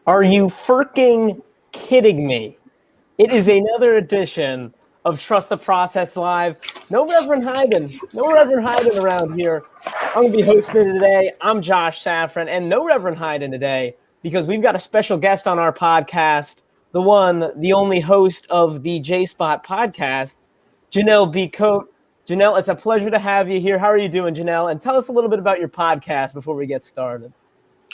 Are you Furking kidding me? It is another edition of Trust the Process Live. No Reverend Hyden around here. I'm going to be hosting it today. I'm Josh Safran, and no Reverend Hyden today because we've got a special guest on our podcast, the one, the only host of the J-Spot podcast, Janelle B. Coate. Janelle, it's a pleasure to have you here. How are you doing, Janelle? And tell us a little bit about your podcast before we get started.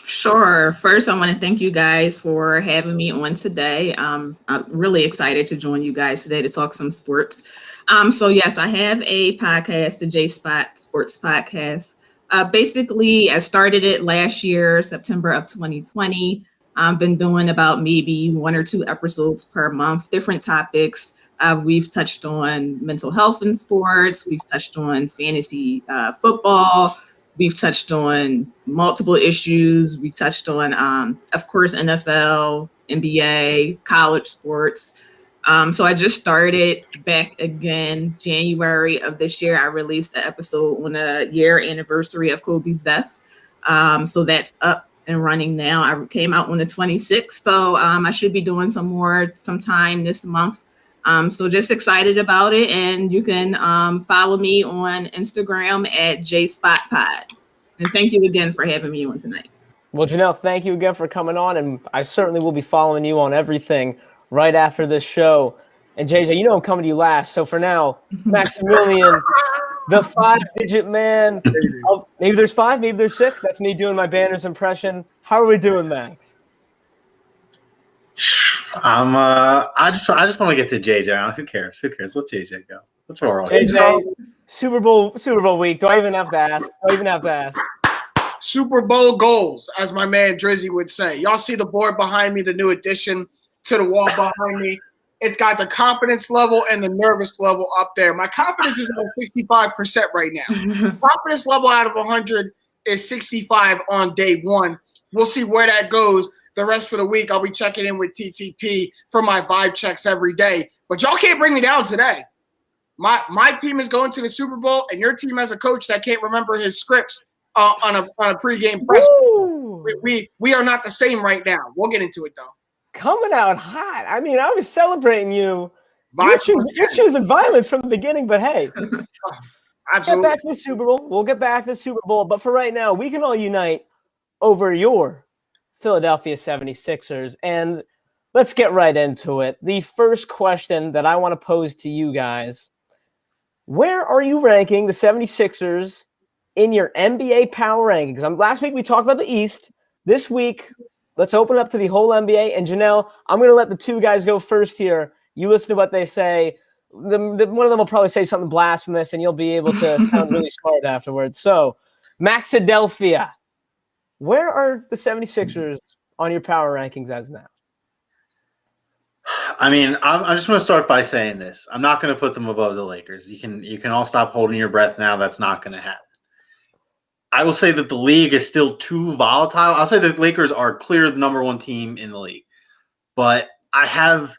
Sure. First, I want to thank you guys for having me on today. I'm really excited to join you guys today to talk some sports. So yes, I have a podcast, the J-Spot Sports Podcast. Basically, I started it last year, September of 2020. I've been doing about maybe 1 or 2 episodes per month, different topics. We've touched on mental health in sports. We've touched on fantasy football. We've touched on multiple issues. We touched on, of course, NFL, NBA, college sports. So I just started back again January of this year. I released an episode on a year anniversary of Kobe's death. So that's up and running now. I came out on the 26th. So I should be doing some more sometime this month. So just excited about it. And you can follow me on Instagram at JSpotPod. And thank you again for having me on tonight. Well, Janelle, thank you again for coming on. And I certainly will be following you on everything right after this show. And JJ, you know I'm coming to you last. So for now, Maximilian, the 5-digit man. Oh, maybe there's 5, maybe there's 6. That's me doing my Banner's impression. How are we doing, Max? I just want to get to JJ. Who cares? Let JJ go. That's what we're all JJ, Super Bowl week. Do I even have to ask? Super Bowl goals, as my man Drizzy would say. Y'all see the board behind me, the new addition to the wall behind me. It's got the confidence level and the nervous level up there. My confidence is at 65% right now. Confidence level out of 100 is 65 on day one. We'll see where that goes. The rest of the week, I'll be checking in with TTP for my vibe checks every day. But y'all can't bring me down today. My team is going to the Super Bowl, and your team has a coach that can't remember his scripts on a pregame press. We are not the same right now. We'll get into it, though. Coming out hot. I mean, I was celebrating you. You're choosing violence from the beginning, but hey. Absolutely. Get back to the Super Bowl. We'll get back to the Super Bowl. But for right now, we can all unite over your Philadelphia 76ers. And let's get right into it. The first question that I want to pose to you guys, where are you ranking the 76ers in your NBA power rankings? Last week we talked about the East. This week, let's open up to the whole NBA. And Janelle, I'm going to let the two guys go first here. You listen to what they say. One of them will probably say something blasphemous, and you'll be able to sound really smart afterwards. So, Maxadelphia, where are the 76ers on your power rankings as now? I mean, I'm just going to start by saying this. I'm not going to put them above the Lakers. You can all stop holding your breath now. That's not going to happen. I will say that the league is still too volatile. I'll say the Lakers are clear the number 1 team in the league. But I have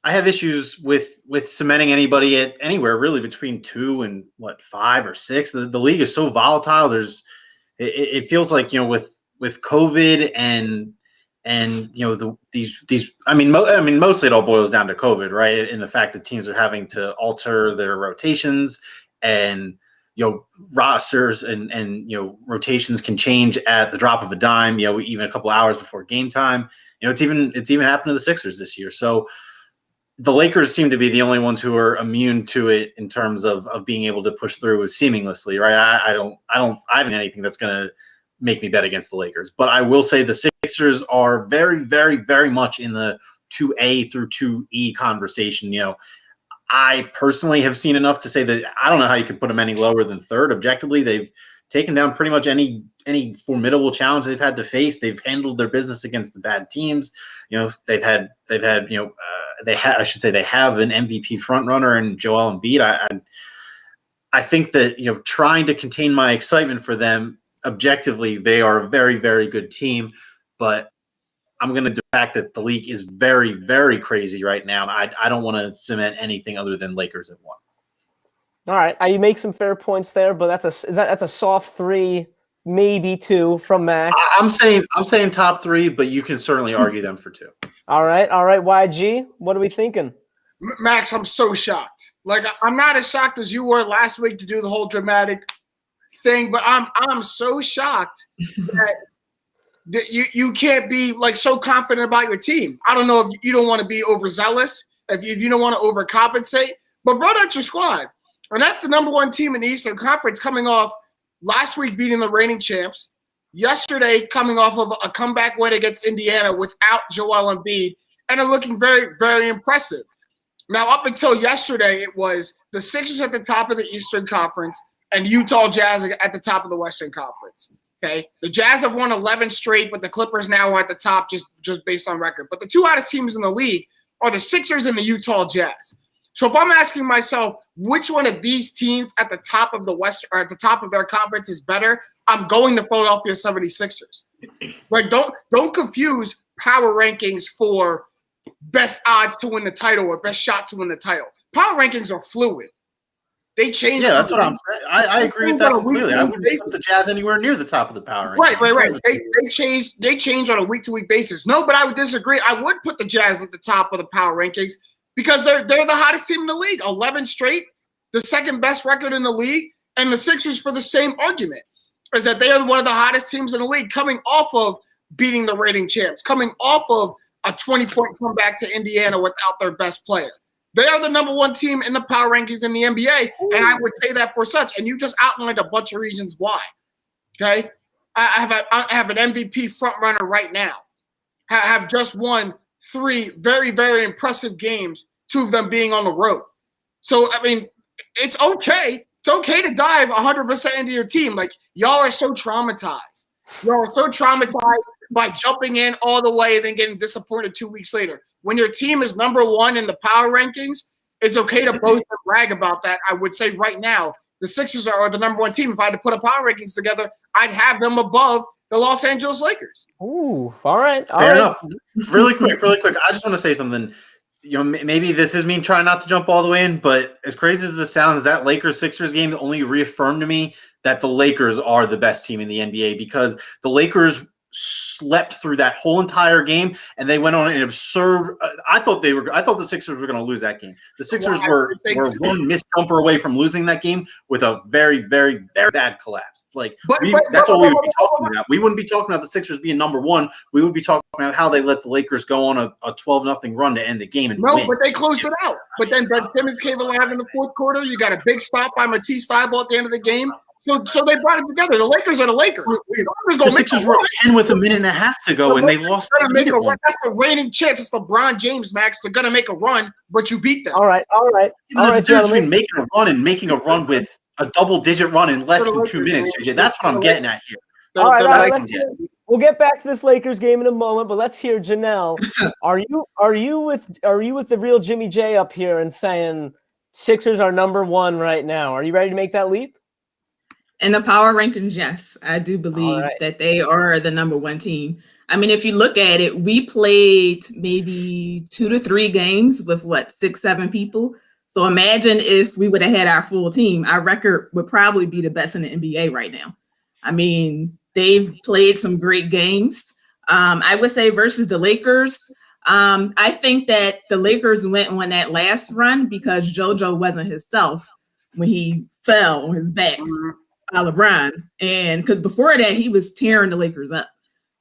issues with cementing anybody at anywhere really between 2 and 5 or 6. The league is so volatile. It feels like, with COVID and these I mean mostly it all boils down to COVID, right? And the fact that teams are having to alter their rotations and rosters and rotations can change at the drop of a dime, even a couple hours before game time. It's even happened to the Sixers this year. So the Lakers seem to be the only ones who are immune to it in terms of being able to push through seamlessly, right? I haven't anything that's going to make me bet against the Lakers. But I will say the Sixers are very, very, very much in the 2A through 2E conversation. I personally have seen enough to say that I don't know how you could put them any lower than 3rd. Objectively, they've taken down pretty much any formidable challenge they've had to face. They've handled their business against the bad teams. They have an MVP front runner in Joel Embiid. I think that trying to contain my excitement for them. Objectively, they are a very, very good team, but I'm going to do the fact that the league is very, very crazy right now. I don't want to cement anything other than Lakers at 1. All right, you make some fair points there, but that's a soft 3 maybe 2 from Max. I'm saying top 3, but you can certainly argue them for 2. All right. YG, what are we thinking? Max, I'm so shocked. Like, I'm not as shocked as you were last week to do the whole dramatic thing, but I'm so shocked that you can't be like so confident about your team. I don't know if you don't want to be overzealous, if you don't want to overcompensate, but bro, that's your squad. And that's the number 1 team in the Eastern Conference, coming off last week beating the reigning champs, yesterday coming off of a comeback win against Indiana without Joel Embiid, and are looking very, very impressive. Now, up until yesterday, it was the Sixers at the top of the Eastern Conference and Utah Jazz at the top of the Western Conference. Okay, the Jazz have won 11 straight, but the Clippers now are at the top just based on record. But the 2 hottest teams in the league are the Sixers and the Utah Jazz. So if I'm asking myself which one of these teams at the top of the West or at the top of their conference is better, I'm going to Philadelphia 76ers. Like, don't confuse power rankings for best odds to win the title or best shot to win the title. Power rankings are fluid. They change. Yeah, that's what I'm saying. I agree with that completely. I wouldn't put the Jazz anywhere near the top of the power rankings. Right. They change on a week-to-week basis. No, but I would disagree. I would put the Jazz at the top of the power rankings because they're the hottest team in the league. 11 straight, the second best record in the league, and the Sixers, for the same argument, is that they are one of the hottest teams in the league, coming off of beating the reigning champs, coming off of a 20-point comeback to Indiana without their best player. They are the number 1 team in the power rankings in the NBA, and I would say that for such. And you just outlined a bunch of reasons why. Okay, I have an MVP front runner right now. I have just won 3 very, very impressive games, 2 of them being on the road. So I mean, it's okay. It's okay to dive 100% into your team. Like, y'all are so traumatized. Y'all are so traumatized by jumping in all the way and then getting disappointed 2 weeks later. When your team is number 1 in the power rankings, it's okay to boast and brag about that. I would say right now, the Sixers are the number 1 team. If I had to put a power rankings together, I'd have them above the Los Angeles Lakers. Ooh, all right. Fair enough. Really quick. I just want to say something. You know, maybe this is me trying not to jump all the way in, but as crazy as this sounds, that Lakers-Sixers game only reaffirmed to me that the Lakers are the best team in the NBA, because the Lakers slept through that whole entire game, and they went on an absurd. I thought the Sixers were going to lose that game. The Sixers were one missed jumper away from losing that game with a very, very, very bad collapse. Like, that's all we would be talking about. We wouldn't be talking about the Sixers being number 1. We would be talking about how they let the Lakers go on a 12-0 run to end the game and win. But they closed it out. But then Ben Simmons came alive in the fourth quarter. You got a big stop by Matisse Thybulle at the end of the game. So they brought it together. The Lakers are the Lakers. The Sixers were 10 with a minute and a half to go, and they lost. That's the reigning champs. It's LeBron James, Max. They're going to make a run, but you beat them. All right. There's a difference between making a run and making a run with a double-digit run in less than 2 minutes, JJ. That's what I'm getting at here. All right. We'll get back to this Lakers game in a moment, but let's hear Janelle. Are you with the real Jimmy J up here and saying Sixers are number 1 right now? Are you ready to make that leap? In the power rankings, yes, I do believe that they are the number 1 team. I mean, if you look at it, we played maybe 2 to 3 games with 6, 7 people. So imagine if we would have had our full team, our record would probably be the best in the NBA right now. I mean, they've played some great games. I would say versus the Lakers. I think that the Lakers went on that last run because JoJo wasn't himself when he fell on his back. LeBron, and because before that he was tearing the Lakers up.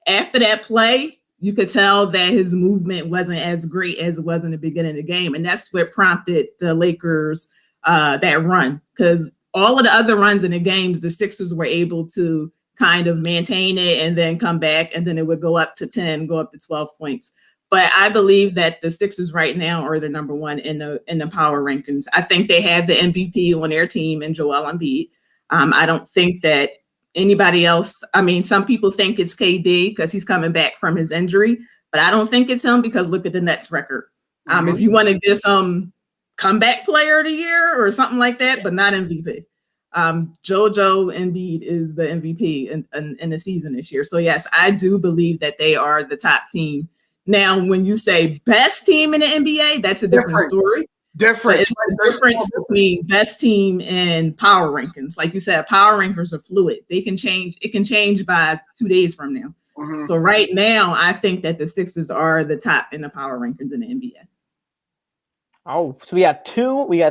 After that play, you could tell that his movement wasn't as great as it was in the beginning of the game, and that's what prompted the Lakers that run. Because all of the other runs in the games, the Sixers were able to kind of maintain it and then come back, and then it would go up to 10, go up to 12 points. But I believe that the Sixers right now are the number 1 in the power rankings. I think they have the MVP on their team in Joel Embiid. I don't think that anybody else. I mean, some people think it's KD because he's coming back from his injury, but I don't think it's him because look at the Nets record. If you want to give him comeback player of the year or something like that, but not MVP. JoJo Embiid is the MVP in the season this year. So yes, I do believe that they are the top team. Now, when you say best team in the NBA, that's a different story. difference. It's the difference between best team and power rankings. Like you said, power rankings are fluid. They can change. It can change by 2 days from now. Mm-hmm. So right now, I think that the Sixers are the top in the power rankings in the NBA. Oh, so we got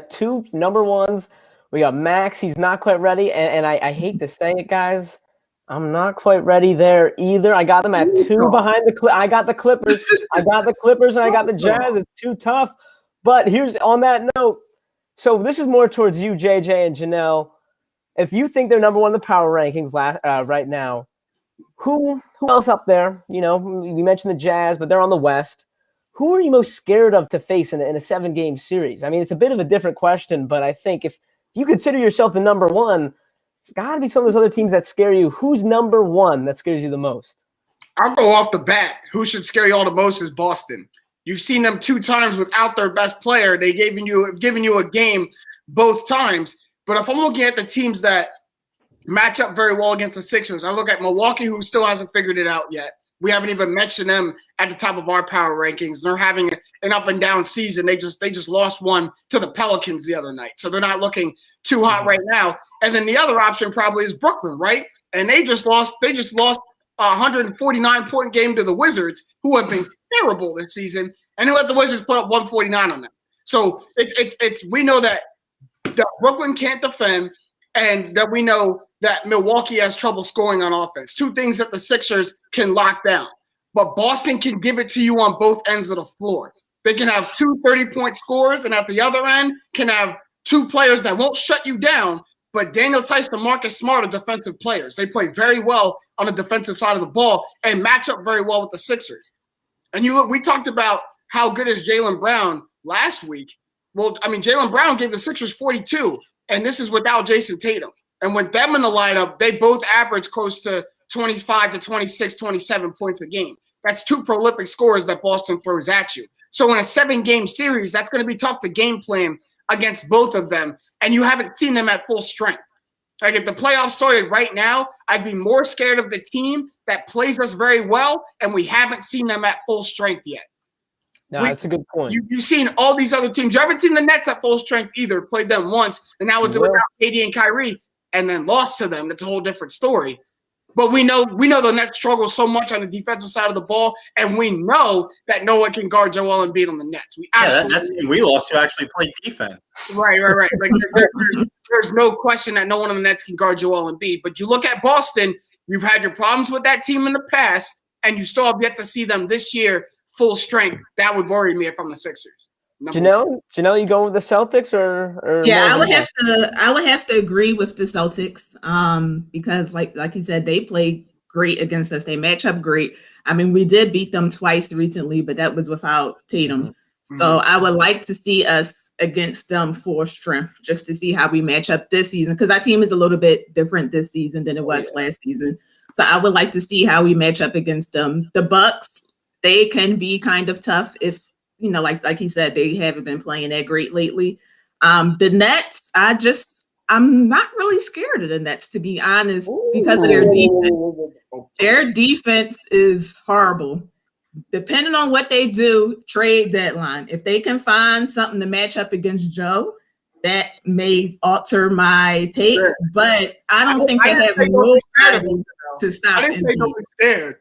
two number ones. We got Max. He's not quite ready, and I hate to say it, guys. I'm not quite ready there either. I got them at 2 behind the I got the Clippers. I got the Clippers and I got the Jazz. It's too tough. But here's on that note. So this is more towards you, JJ and Janelle. If you think they're number one in the power rankings right now, who else up there? You know, we mentioned the Jazz, but they're on the West. Who are you most scared of to face in a 7-game series? I mean, it's a bit of a different question, but I think if you consider yourself the number one, there's got to be some of those other teams that scare you. Who's number one that scares you the most? I'll go off the bat. Who should scare you all the most is Boston. You've seen them 2 times without their best player. They've given you a game both times. But if I'm looking at the teams that match up very well against the Sixers, I look at Milwaukee, who still hasn't figured it out yet. We haven't even mentioned them at the top of our power rankings. They're having an up and down season. They just lost one to the Pelicans the other night, so they're not looking too hot right now. And then the other option probably is Brooklyn, right? And they just lost a 149-point game to the Wizards, who have been terrible this season, and they let the Wizards put up 149 on them. So it's we know that Brooklyn can't defend, and that we know that Milwaukee has trouble scoring on offense. 2 things that the Sixers can lock down. But Boston can give it to you on both ends of the floor. They can have 2 30-point scorers, and at the other end can have 2 players that won't shut you down, but Daniel Tice and Marcus Smart are defensive players. They play very well on the defensive side of the ball and match up very well with the Sixers. And you look, we talked about how good is Jaylen Brown last week. Well, I mean, Jaylen Brown gave the Sixers 42, and this is without Jason Tatum. And with them in the lineup, they both average close to 25 to 26, 27 points a game. That's 2 prolific scorers that Boston throws at you. So in a 7-game series, that's going to be tough to game plan against both of them, and you haven't seen them at full strength. Like if the playoffs started right now, I'd be more scared of the team that plays us very well, and we haven't seen them at full strength yet. No, that's a good point. You've seen all these other teams. You haven't seen the Nets at full strength either. Played them once, and now it's without KD and Kyrie, and then lost to them. That's a whole different story. But we know the Nets struggle so much on the defensive side of the ball, and we know that no one can guard Joel Embiid on the Nets. That team we lost to actually played defense. Right. Like there's no question that no one on the Nets can guard Joel Embiid. But you look at Boston, you've had your problems with that team in the past, and you still have yet to see them this year full strength. That would worry me if I'm the Sixers. Janelle, you going with the Celtics or yeah, I would have to agree with the Celtics because like you said, they play great against us. They match up great. I mean, we did beat them twice recently, but that was without Tatum. Mm-hmm. So I would like to see us against them full strength just to see how we match up this season, because our team is a little bit different this season than it was last season. So I would like to see how we match up against them. The Bucks, they can be kind of tough if, you know, like he said, they haven't been playing that great lately. The Nets, I'm not really scared of the Nets, to be honest, because of their defense. Their defense is horrible. Depending on what they do, trade deadline. If they can find something to match up against Joe, that may alter my take. Sure. But I don't think they have no strategy to stop. I didn't say don't be scared.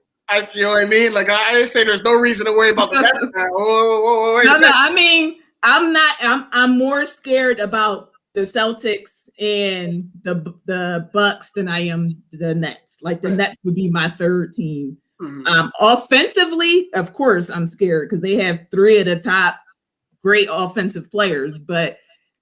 You know what I mean? Like I didn't say there's no reason to worry about the Nets. Whoa, no. I mean, I'm more scared about the Celtics and the Bucks than I am the Nets. Like the Nets would be my third team. Mm-hmm. Offensively, of course, I'm scared because they have 3 of the top great offensive players. But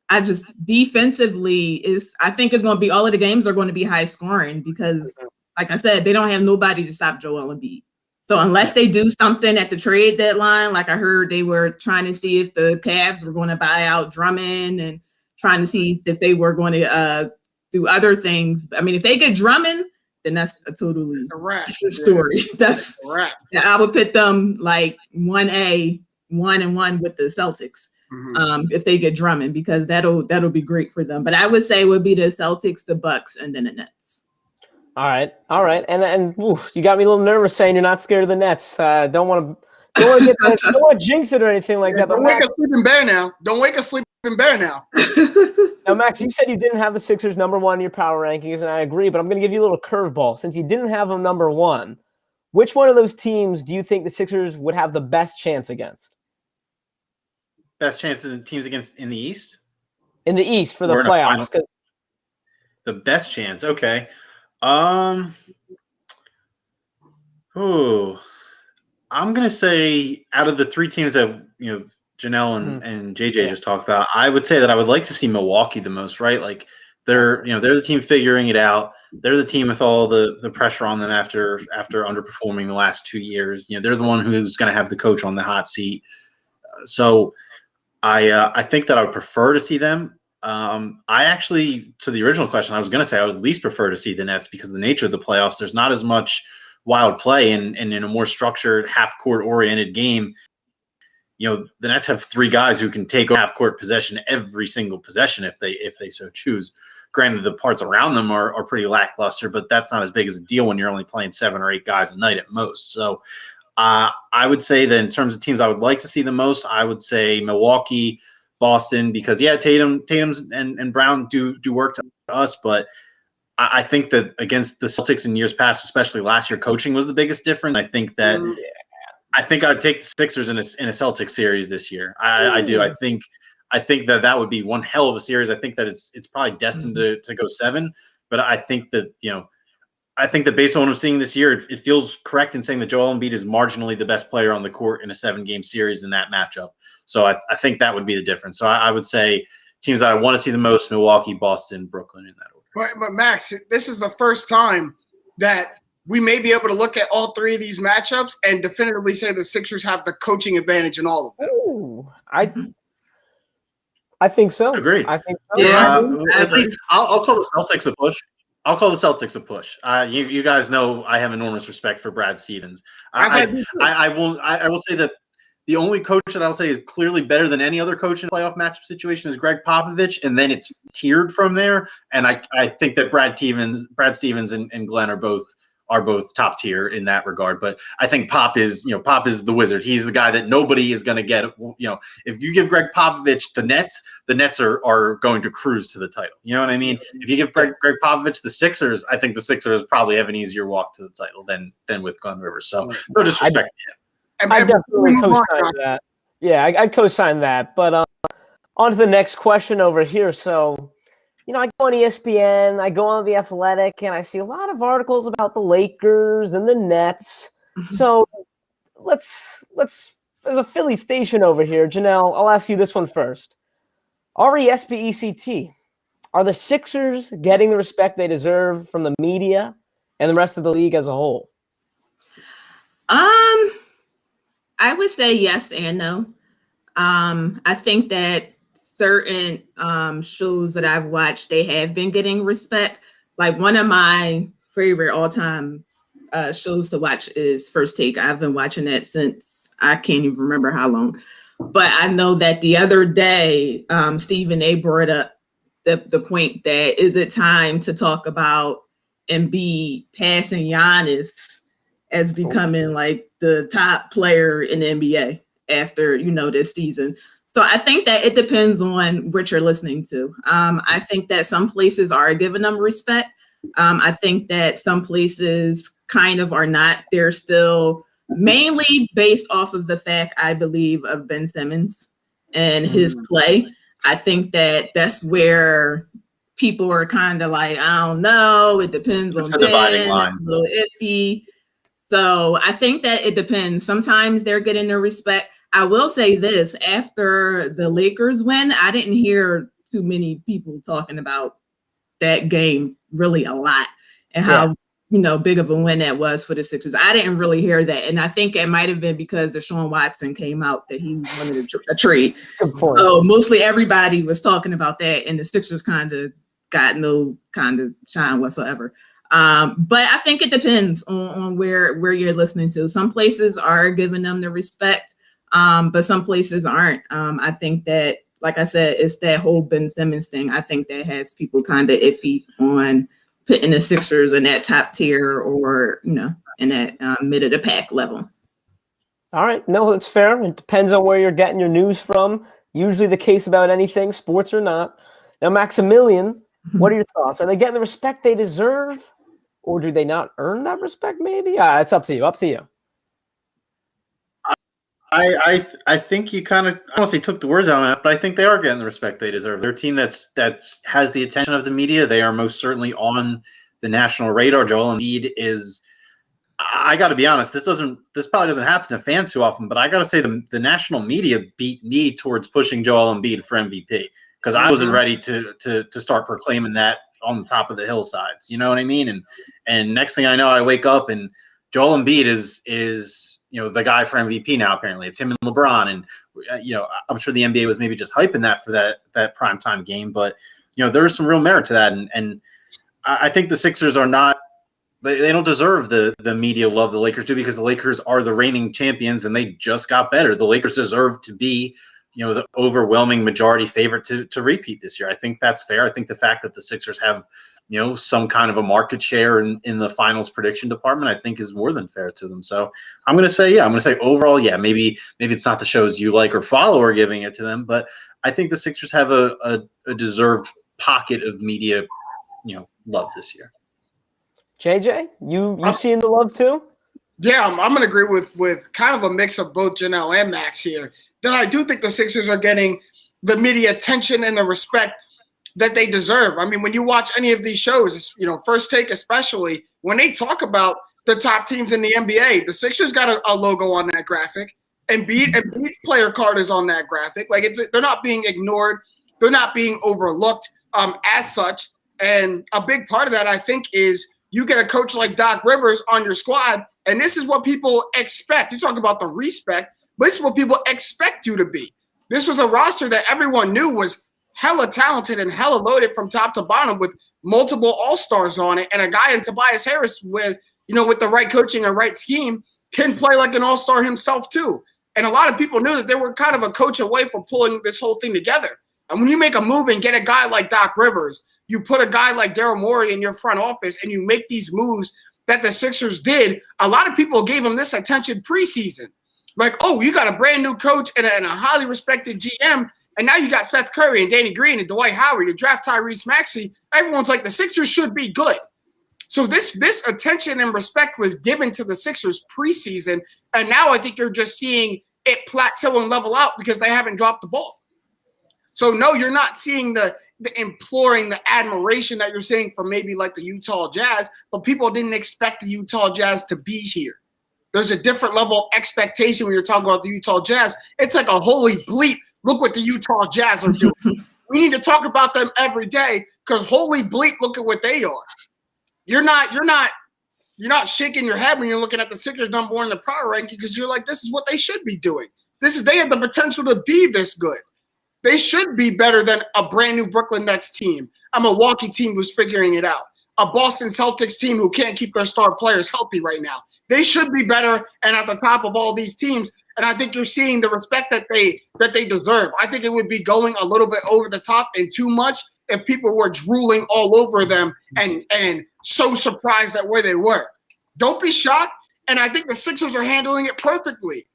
I just defensively I think it's going to be all of the games are going to be high scoring because. Like I said, they don't have nobody to stop Joel Embiid. So unless they do something at the trade deadline, like I heard they were trying to see if the Cavs were going to buy out Drummond and trying to see if they were going to do other things. I mean, if they get Drummond, then that's a totally different story. That's I would put them like 1A, 1-1 with the Celtics. Mm-hmm. If they get Drummond, because that'll be great for them. But I would say it would be the Celtics, the Bucks, and then the Nets. All right, and you got me a little nervous saying you're not scared of the Nets. Don't want to jinx it or anything like that. Don't wake a sleeping bear now. Don't wake a sleeping even better now. Now, Max, you said you didn't have the Sixers number one in your power rankings, and I agree, but I'm going to give you a little curveball. Since you didn't have them number one, which one of those teams do you think the Sixers would have the best chance against? Best chances in teams against in the East? In the East for the Or in a playoffs. final- The best chance. Okay. I'm gonna say out of the three teams that Janelle and JJ just talked about, I would say that I would like to see Milwaukee the most, right? Like they're the team figuring it out. They're the team with all the pressure on them after underperforming the last 2 years. They're the one who's gonna have the coach on the hot seat. So I think that I would prefer to see them. I actually, to the original question, I was going to say I would at least prefer to see the Nets because of the nature of the playoffs. There's not as much wild play, and in a more structured, half-court oriented game, the Nets have three guys who can take half-court possession every single possession if they so choose. Granted, the parts around them are pretty lackluster, but that's not as big as a deal when you're only playing 7 or 8 guys a night at most. So I would say that in terms of teams I would like to see the most, I would say Milwaukee, Boston, because Tatum's and Brown do work to us, but I think that against the Celtics in years past, especially last year, coaching was the biggest difference. I think that I'd take the Sixers in a Celtics series this year. I do. I think that would be one hell of a series. I think that it's probably destined to go 7, but I think that based on what I'm seeing this year, it feels correct in saying that Joel Embiid is marginally the best player on the court in a 7-game series in that matchup. So I think that would be the difference. So I would say teams that I want to see the most: Milwaukee, Boston, Brooklyn, in that order. But Max, this is the first time that we may be able to look at all three of these matchups and definitively say the Sixers have the coaching advantage in all of them. Ooh, I think so. Agreed. I think so. Yeah, I'll call the Celtics a push. You guys know I have enormous respect for Brad Stevens. I will say that the only coach that I'll say is clearly better than any other coach in a playoff matchup situation is Greg Popovich, and then it's tiered from there. And I think that Brad Stevens and Glenn are both top tier in that regard. But I think Pop is the wizard. He's the guy that nobody is going to get. If you give Greg Popovich the Nets are going to cruise to the title. You know what I mean? If you give Greg Popovich the Sixers, I think the Sixers probably have an easier walk to the title than with Glenn Rivers. So no disrespect to him. I definitely co-sign that. Yeah, I'd co-sign that. But on to the next question over here. So, I go on ESPN, I go on The Athletic, and I see a lot of articles about the Lakers and the Nets. So let's there's a Philly station over here. Janelle, I'll ask you this one first. RESPECT. Are the Sixers getting the respect they deserve from the media and the rest of the league as a whole? I would say yes and no. I think that certain shows that I've watched, they have been getting respect. Like one of my favorite all-time shows to watch is First Take. I've been watching that since I can't even remember how long. But I know that the other day, Stephen A. brought up the point that is it time to talk about Embiid passing Giannis as becoming like the top player in the NBA after, this season. So I think that it depends on what you're listening to. I think that some places are giving them respect. I think that some places kind of are not. They're still mainly based off of the fact, I believe, of Ben Simmons and his play. I think that that's where people are kind of like, I don't know. It depends on Ben. Dividing line. It's a little iffy. So I think that it depends. Sometimes they're getting the respect. I will say this, after the Lakers win, I didn't hear too many people talking about that game really a lot and how, big of a win that was for the Sixers. I didn't really hear that. And I think it might have been because Deshaun Watson came out that he wanted a trade. So mostly everybody was talking about that, and the Sixers kind of got no kind of shine whatsoever. But I think it depends on where you're listening to. Some places are giving them the respect, but some places aren't. I think that, like I said, it's that whole Ben Simmons thing. I think that has people kind of iffy on putting the Sixers in that top tier or, in that mid of the pack level. All right. No, that's fair. It depends on where you're getting your news from. Usually the case about anything, sports or not. Now, Maximilian, what are your thoughts? Are they getting the respect they deserve, or do they not earn that respect? Maybe. It's up to you. Up to you. I think you kind of honestly took the words out of it, but I think they are getting the respect they deserve. They're a team that has the attention of the media. They are most certainly on the national radar. Joel Embiid is. I got to be honest. This probably doesn't happen to fans too often, but I got to say the national media beat me towards pushing Joel Embiid for MVP because I wasn't ready to start proclaiming that on the top of the hillsides. You know what I mean? And next thing I know, I wake up and Joel Embiid is the guy for MVP now. Apparently, it's him and LeBron, and I'm sure the NBA was maybe just hyping that for that primetime game, but there's some real merit to that, and I think the Sixers are not. They don't deserve the media love the Lakers do because the Lakers are the reigning champions and they just got better. The Lakers deserve to be, the overwhelming majority favorite to repeat this year. I think that's fair. I think the fact that the Sixers have, some kind of a market share in the finals prediction department, I think is more than fair to them. So I'm going to say overall, maybe it's not the shows you like or follow are giving it to them, but I think the Sixers have a deserved pocket of media, love this year. JJ, you seeing the love too? Yeah, I'm going to agree with kind of a mix of both Janelle and Max here. Then I do think the Sixers are getting the media attention and the respect that they deserve. I mean, when you watch any of these shows, First Take especially, when they talk about the top teams in the NBA, the Sixers got a logo on that graphic, and Embiid's player card is on that graphic. Like they're not being ignored, they're not being overlooked as such. And a big part of that, I think, is you get a coach like Doc Rivers on your squad, and this is what people expect. You talk about the respect, but this is what people expect you to be. This was a roster that everyone knew was hella talented and hella loaded from top to bottom with multiple all-stars on it, and a guy in Tobias Harris with the right coaching and right scheme can play like an all-star himself too. And a lot of people knew that they were kind of a coach away from pulling this whole thing together. And when you make a move and get a guy like Doc Rivers, you put a guy like Daryl Morey in your front office and you make these moves that the Sixers did, a lot of people gave him this attention preseason. Like, oh, you got a brand new coach and a highly respected GM, and now you got Seth Curry and Danny Green and Dwight Howard. You draft Tyrese Maxey. Everyone's like, the Sixers should be good. So this attention and respect was given to the Sixers preseason, and now I think you're just seeing it plateau and level out because they haven't dropped the ball. So no, you're not seeing the imploring, the admiration that you're seeing from maybe like the Utah Jazz, but people didn't expect the Utah Jazz to be here. There's a different level of expectation when you're talking about the Utah Jazz. It's like a holy bleep. Look what the Utah Jazz are doing. We need to talk about them every day because holy bleep, look at what they are. You're not shaking your head when you're looking at the Sixers number one in the power ranking because you're like, this is what they should be doing. They have the potential to be this good. They should be better than a brand new Brooklyn Nets team, a Milwaukee team who's figuring it out, a Boston Celtics team who can't keep their star players healthy right now. They should be better and at the top of all these teams. And I think you're seeing the respect that they deserve. I think it would be going a little bit over the top and too much if people were drooling all over them and so surprised at where they were. Don't be shocked. And I think the Sixers are handling it perfectly.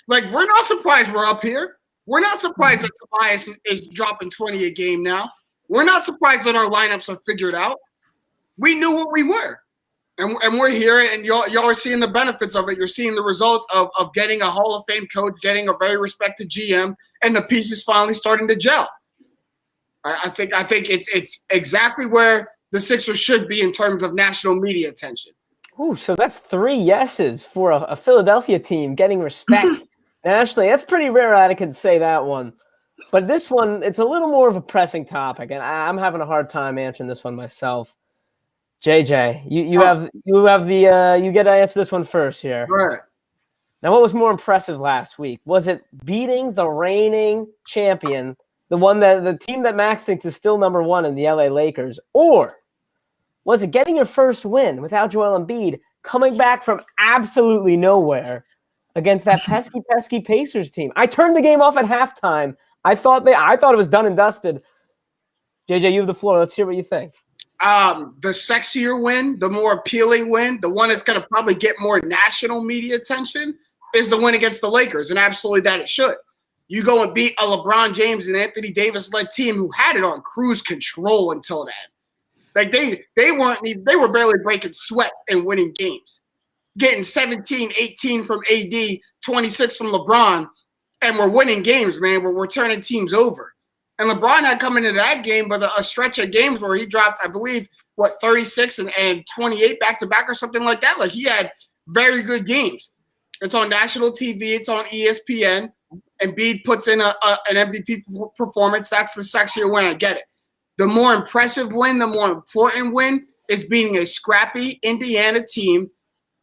Like, we're not surprised we're up here. We're not surprised that Tobias is dropping 20 a game now. We're not surprised that our lineups are figured out. We knew what we were. And we're here, and y'all are seeing the benefits of it. You're seeing the results of getting a Hall of Fame coach, getting a very respected GM, and the pieces finally starting to gel. I think it's exactly where the Sixers should be in terms of national media attention. Ooh, so that's 3 yeses for a Philadelphia team getting respect. Nationally, that's pretty rare. I can say that one, but this one, it's a little more of a pressing topic, and I'm having a hard time answering this one myself. JJ, you get to answer this one first here. Right. Now, what was more impressive last week? Was it beating the reigning champion, the team that Max thinks is still number one in the LA Lakers, or was it getting your first win without Joel Embiid, coming back from absolutely nowhere against that pesky Pacers team? I turned the game off at halftime. I thought it was done and dusted. JJ, you have the floor. Let's hear what you think. The sexier win, the more appealing win, the one that's going to probably get more national media attention is the win against the Lakers, and absolutely that it should. You go and beat a LeBron James and Anthony Davis-led team who had it on cruise control until then. Like they were barely breaking sweat and winning games. Getting 17, 18 from AD, 26 from LeBron, and we're winning games, man. We're turning teams over. And LeBron had come into that game with a stretch of games where he dropped, I believe, 36 and 28 back-to-back or something like that. Like, he had very good games. It's on national TV. It's on ESPN. Embiid puts in an MVP performance. That's the sexier win. I get it. The more impressive win, the more important win is beating a scrappy Indiana team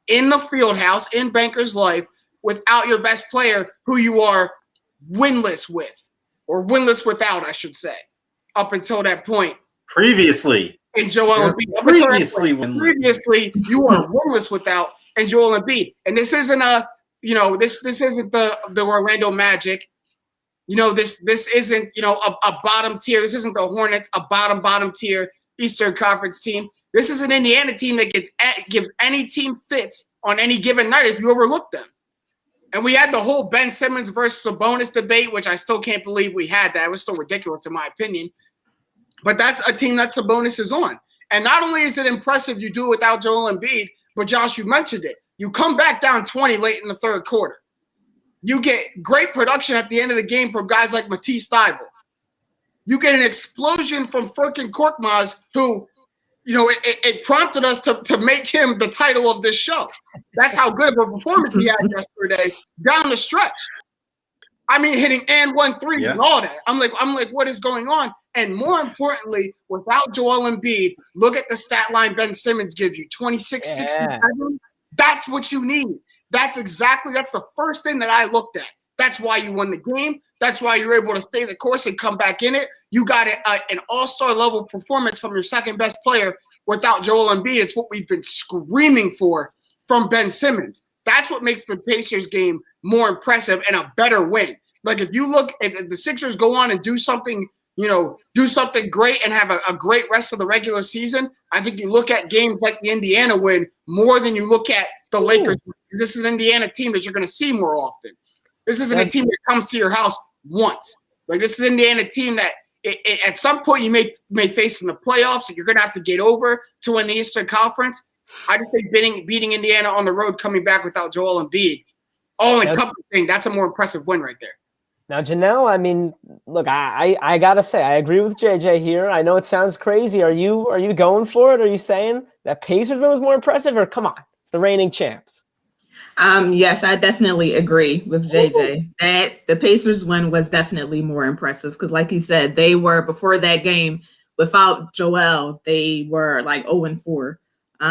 in the field house, in Bankers Life, without your best player who you are winless with, or winless without, I should say, up until that point. Previously. And Joel Embiid. Previously, you are winless without and Joel Embiid. And this isn't this isn't the Orlando Magic. This isn't, a bottom tier. This isn't the Hornets, a bottom tier Eastern Conference team. This is an Indiana team that gives any team fits on any given night if you overlook them. And we had the whole Ben Simmons versus Sabonis debate, which I still can't believe we had that. It was still ridiculous in my opinion. But that's a team that Sabonis is on. And not only is it impressive you do it without Joel Embiid, but Josh, you mentioned it. You come back down 20 late in the third quarter. You get great production at the end of the game from guys like Matisse Thybulle. You get an explosion from Furking Korkmaz, who, it prompted us to make him the title of this show. That's how good of a performance he had yesterday down the stretch. I mean, hitting and 1-3 and all that. I'm like, what is going on? And more importantly, without Joel Embiid, look at the stat line Ben Simmons gives you, 26, 67. That's what you need. That's the first thing that I looked at. That's why you won the game. That's why you're able to stay the course and come back in it. You got an all-star level performance from your second best player without Joel Embiid. It's what we've been screaming for from Ben Simmons. That's what makes the Pacers game more impressive and a better win. Like, if you look at the Sixers go on and do something great and have a great rest of the regular season, I think you look at games like the Indiana win more than you look at the Lakers. This is an Indiana team that you're going to see more often. This isn't a team that comes to your house once. Like, this is an Indiana team that at some point you may face in the playoffs, and you're going to have to get over to win the Eastern Conference. I just think beating Indiana on the road, coming back without Joel Embiid, all encompassing, that's a more impressive win right there. Now, Janelle, I mean, look, I gotta say, I agree with JJ here. I know it sounds crazy. Are you going for it? Are you saying that Pacers win was more impressive, or come on, it's the reigning champs? Yes, I definitely agree with JJ that the Pacers win was definitely more impressive because, like he said, they were, before that game, without Joel, they were like 0-4.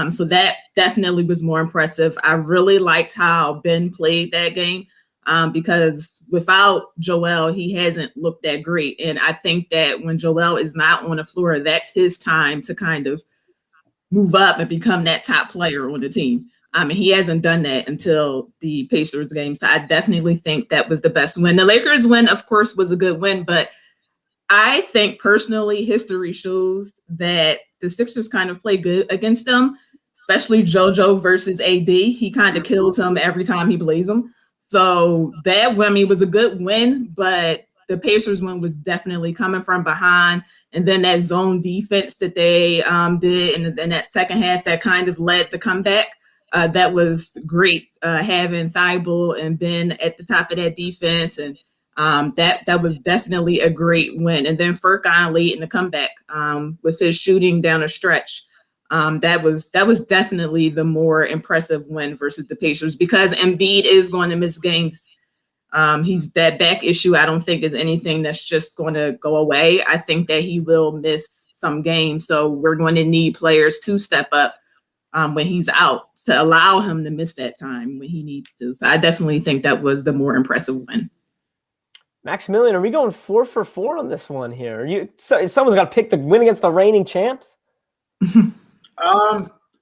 So that definitely was more impressive. I really liked how Ben played that game because without Joel, he hasn't looked that great. And I think that when Joel is not on the floor, that's his time to kind of move up and become that top player on the team. And he hasn't done that until the Pacers game. So I definitely think that was the best win. The Lakers win, of course, was a good win, but I think personally history shows that the Sixers kind of play good against them, especially JoJo versus AD. He kind of kills him every time he plays him. So that win was a good win, but the Pacers win was definitely coming from behind. And then that zone defense that they did in that second half that kind of led the comeback. That was great, having Thybulle and Ben at the top of that defense, and that was definitely a great win. And then Furking late in the comeback with his shooting down a stretch. That was definitely the more impressive win versus the Pacers because Embiid is going to miss games. He's that back issue. I don't think is anything that's just going to go away. I think that he will miss some games. So we're going to need players to step up when he's out to allow him to miss that time when he needs to. So I definitely think that was the more impressive win. Maximilian, are we going 4 for 4 on this one here? Someone's got to pick the win against the reigning champs.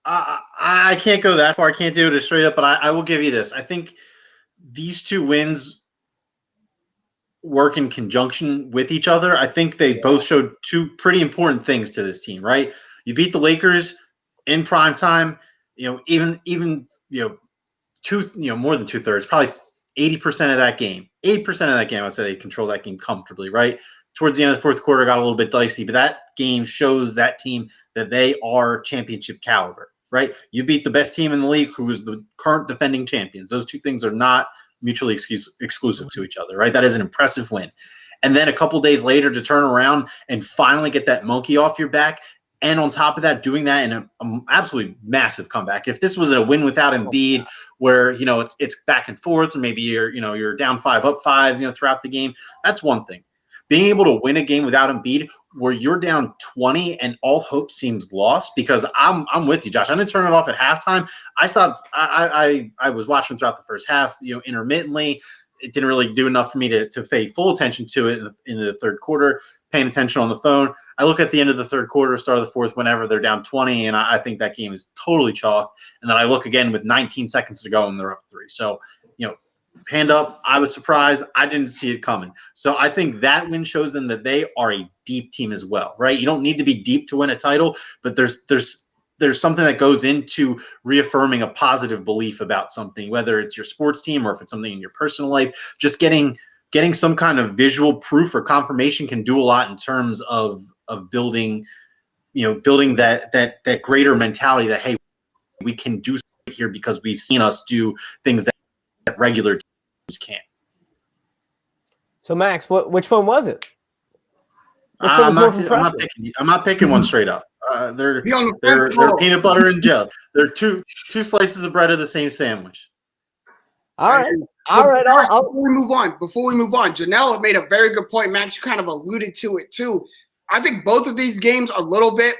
I can't go that far. I can't do it straight up, but I will give you this. I think these two wins work in conjunction with each other. I think they both showed two pretty important things to this team, right? You beat the Lakers in prime time, even more than 2/3, probably 80% of that game, 8% of that game, I'd say they controlled that game comfortably, right? Towards the end of the fourth quarter, got a little bit dicey, but that game shows that team that they are championship caliber, right? You beat the best team in the league, who is the current defending champions. Those two things are not mutually exclusive to each other, right? That is an impressive win. And then a couple days later to turn around and finally get that monkey off your back. And on top of that, doing that in an absolutely massive comeback. If this was a win without Embiid, where it's back and forth, or maybe you're down 5, up 5, throughout the game, that's one thing. Being able to win a game without Embiid, where you're down 20 and all hope seems lost, because I'm with you, Josh. I didn't turn it off at halftime. I was watching throughout the first half, intermittently. It didn't really do enough for me to pay full attention to it in the third quarter, paying attention on the phone. I look at the end of the third quarter, start of the fourth, whenever they're down 20, and I think that game is totally chalk. And then I look again with 19 seconds to go, and they're up 3. So, hand up, I was surprised. I didn't see it coming. So I think that win shows them that they are a deep team as well, right? You don't need to be deep to win a title, but there's something that goes into reaffirming a positive belief about something, whether it's your sports team or if it's something in your personal life. Just getting some kind of visual proof or confirmation can do a lot in terms of building that greater mentality that, hey, we can do something here because we've seen us do things that regular teams can't. So Max, which one was it? I'm not picking one straight up. They're peanut butter and jelly. They're two slices of bread of the same sandwich. All right. Before we move on, Janelle made a very good point. Max, you kind of alluded to it too. I think both of these games a little bit,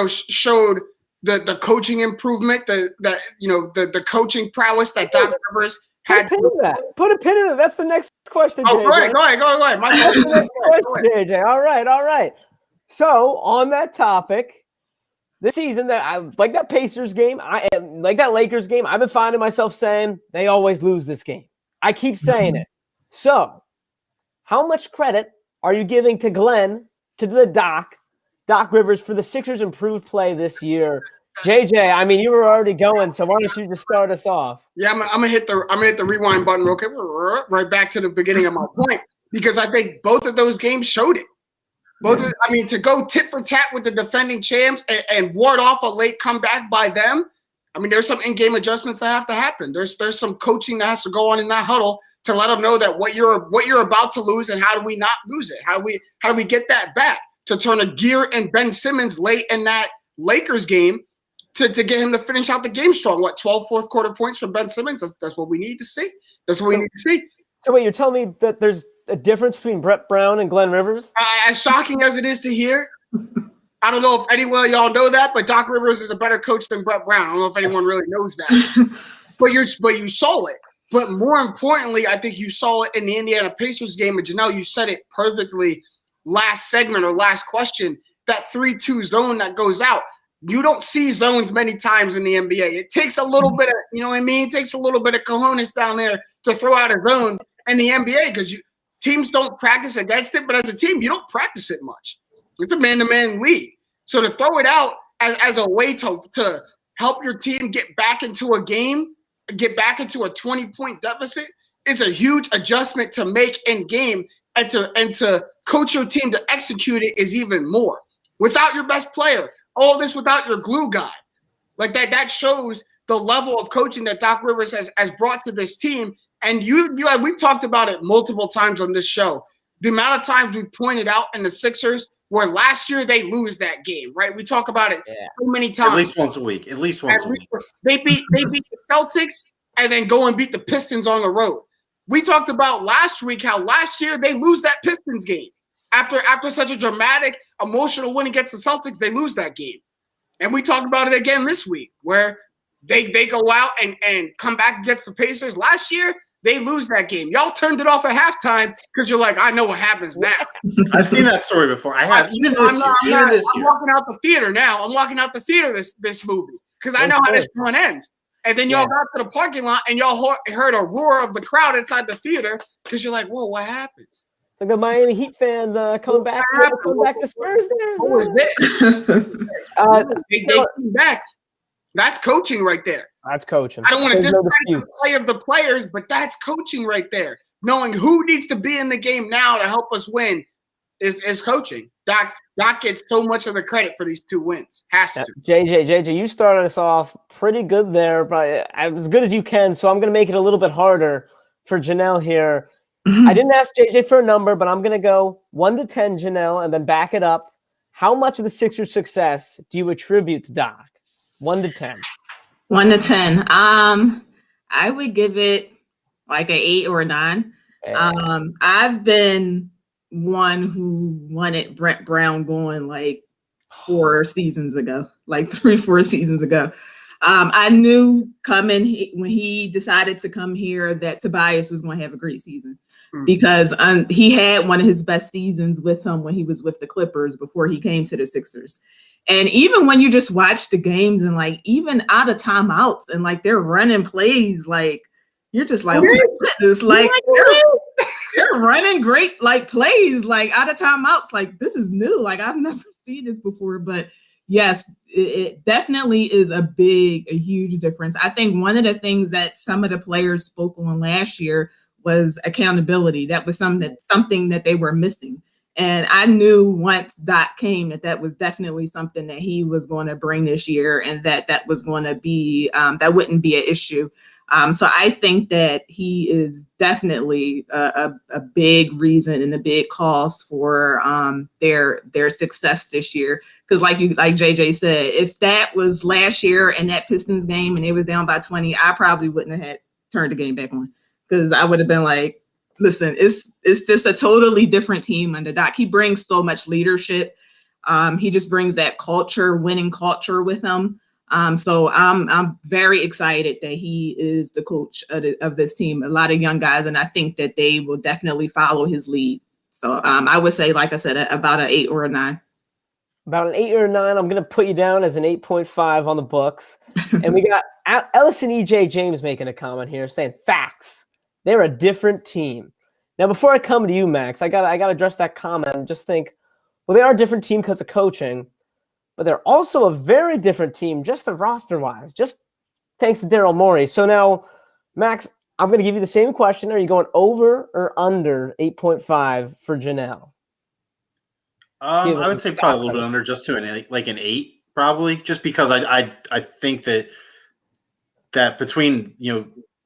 showed the coaching improvement, the coaching prowess that Doc Rivers had. Put a pin in it. That's the next question. Oh, JJ. go ahead. That's the next question, JJ. All right. So on that topic, this season, that I like that Pacers game, I like that Lakers game. I've been finding myself saying they always lose this game. I keep saying it. So, how much credit are you giving to Glenn, to the Doc Rivers, for the Sixers' improved play this year? JJ, I mean, you were already going, so why don't you just start us off? Yeah, I'm gonna hit the rewind button real quick, right back to the beginning of my point, because I think both of those games showed it. To go tit for tat with the defending champs and ward off a late comeback by them. I mean, there's some in-game adjustments that have to happen. There's some coaching that has to go on in that huddle to let them know that what you're about to lose, and how do we not lose it? How do we get that back to turn a gear in Ben Simmons late in that Lakers game to get him to finish out the game strong? 12 fourth quarter points from Ben Simmons? That's what we need to see. So wait, you're telling me that there's a difference between Brett Brown and Glenn Rivers? As shocking as it is to hear, I don't know if anyone of y'all know that, but Doc Rivers is a better coach than Brett Brown. I don't know if anyone really knows that. but you saw it. But more importantly, I think you saw it in the Indiana Pacers game. And Janelle, you said it perfectly last segment or last question, that 3-2 zone that goes out. You don't see zones many times in the NBA. It takes a little bit of, it takes a little bit of cojones down there to throw out a zone in the NBA, because teams don't practice against it, but as a team, you don't practice it much. It's a man-to-man league. So to throw it out as a way to help your team get back into a game, get back into a 20-point deficit, is a huge adjustment to make in game, and to coach your team to execute it is even more. Without your best player, all this without your glue guy. Like that shows the level of coaching that Doc Rivers has brought to this team. And we've talked about it multiple times on this show. The amount of times we pointed out in the Sixers where last year they lose that game, right? We talk about it so many times. At least once a week. They beat the Celtics and then go and beat the Pistons on the road. We talked about last week how last year they lose that Pistons game. After such a dramatic, emotional win against the Celtics, they lose that game. And we talked about it again this week, where they go out and come back against the Pacers. Last year, they lose that game. Y'all turned it off at halftime because you're like, I know what happens now. I've seen that story before. I have. Even this year. I'm walking out the theater now. I'm walking out the theater this movie because I know how this one ends. And then y'all got to the parking lot and y'all heard a roar of the crowd inside the theater because you're like, whoa, what happens? It's like the Miami Heat fan coming back to Spurs there. What was this? They came back. That's coaching right there. That's coaching. I don't want to There's no discredit dispute. the play of the players, but that's coaching right there. Knowing who needs to be in the game now to help us win is coaching. Doc gets so much of the credit for these 2 wins. Has to. JJ, you started us off pretty good there, but as good as you can. So I'm going to make it a little bit harder for Janelle here. I didn't ask JJ for a number, but I'm going to go 1 to 10, Janelle, and then back it up. How much of the Sixers' success do you attribute to Doc? 1 to 10. 1 to 10. I would give it like an 8 or a 9. I've been one who wanted Brett Brown going like 4 seasons ago, like 3-4 seasons ago. I knew coming when he decided to come here that Tobias was going to have a great season because he had one of his best seasons with him when he was with the Clippers before he came to the Sixers. And even when you just watch the games and like even out of timeouts and like they're running plays, like you're just like, this like they're running great like plays like out of timeouts. Like this is new. Like I've never seen this before. But yes, it definitely is a huge difference. I think one of the things that some of the players spoke on last year was accountability. That was something that they were missing. And I knew once Doc came that was definitely something that he was going to bring this year and that was going to be, that wouldn't be an issue. So I think that he is definitely a big reason and a big cause for their success this year. Because like JJ said, if that was last year and that Pistons game and it was down by 20, I probably wouldn't have had turned the game back on because I would have been like, listen, it's just a totally different team under Doc. He brings so much leadership. He just brings that winning culture with him. So I'm very excited that he is the coach of this team. A lot of young guys, and I think that they will definitely follow his lead. So I would say, like I said, about an 8 or a 9. About an 8 or a 9. I'm going to put you down as an 8.5 on the books. And we got Ellison E.J. James making a comment here saying, facts. They're a different team. Now, before I come to you, Max, I got to address that comment and just think, well, they are a different team because of coaching. But they're also a very different team, just the roster-wise, just thanks to Daryl Morey. So now, Max, I'm going to give you the same question. Are you going over or under 8.5 for Janelle? I would say probably a little bit under, just to an 8, probably, just because I think that between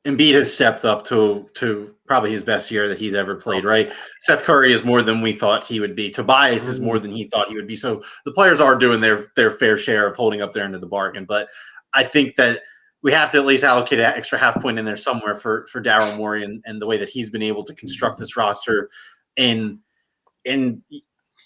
Embiid has stepped up to probably his best year that he's ever played, right? Seth Curry is more than we thought he would be. Tobias is more than he thought he would be. So the players are doing their fair share of holding up their end of the bargain. But I think that we have to at least allocate an extra half point in there somewhere for Daryl Morey and the way that he's been able to construct this roster. And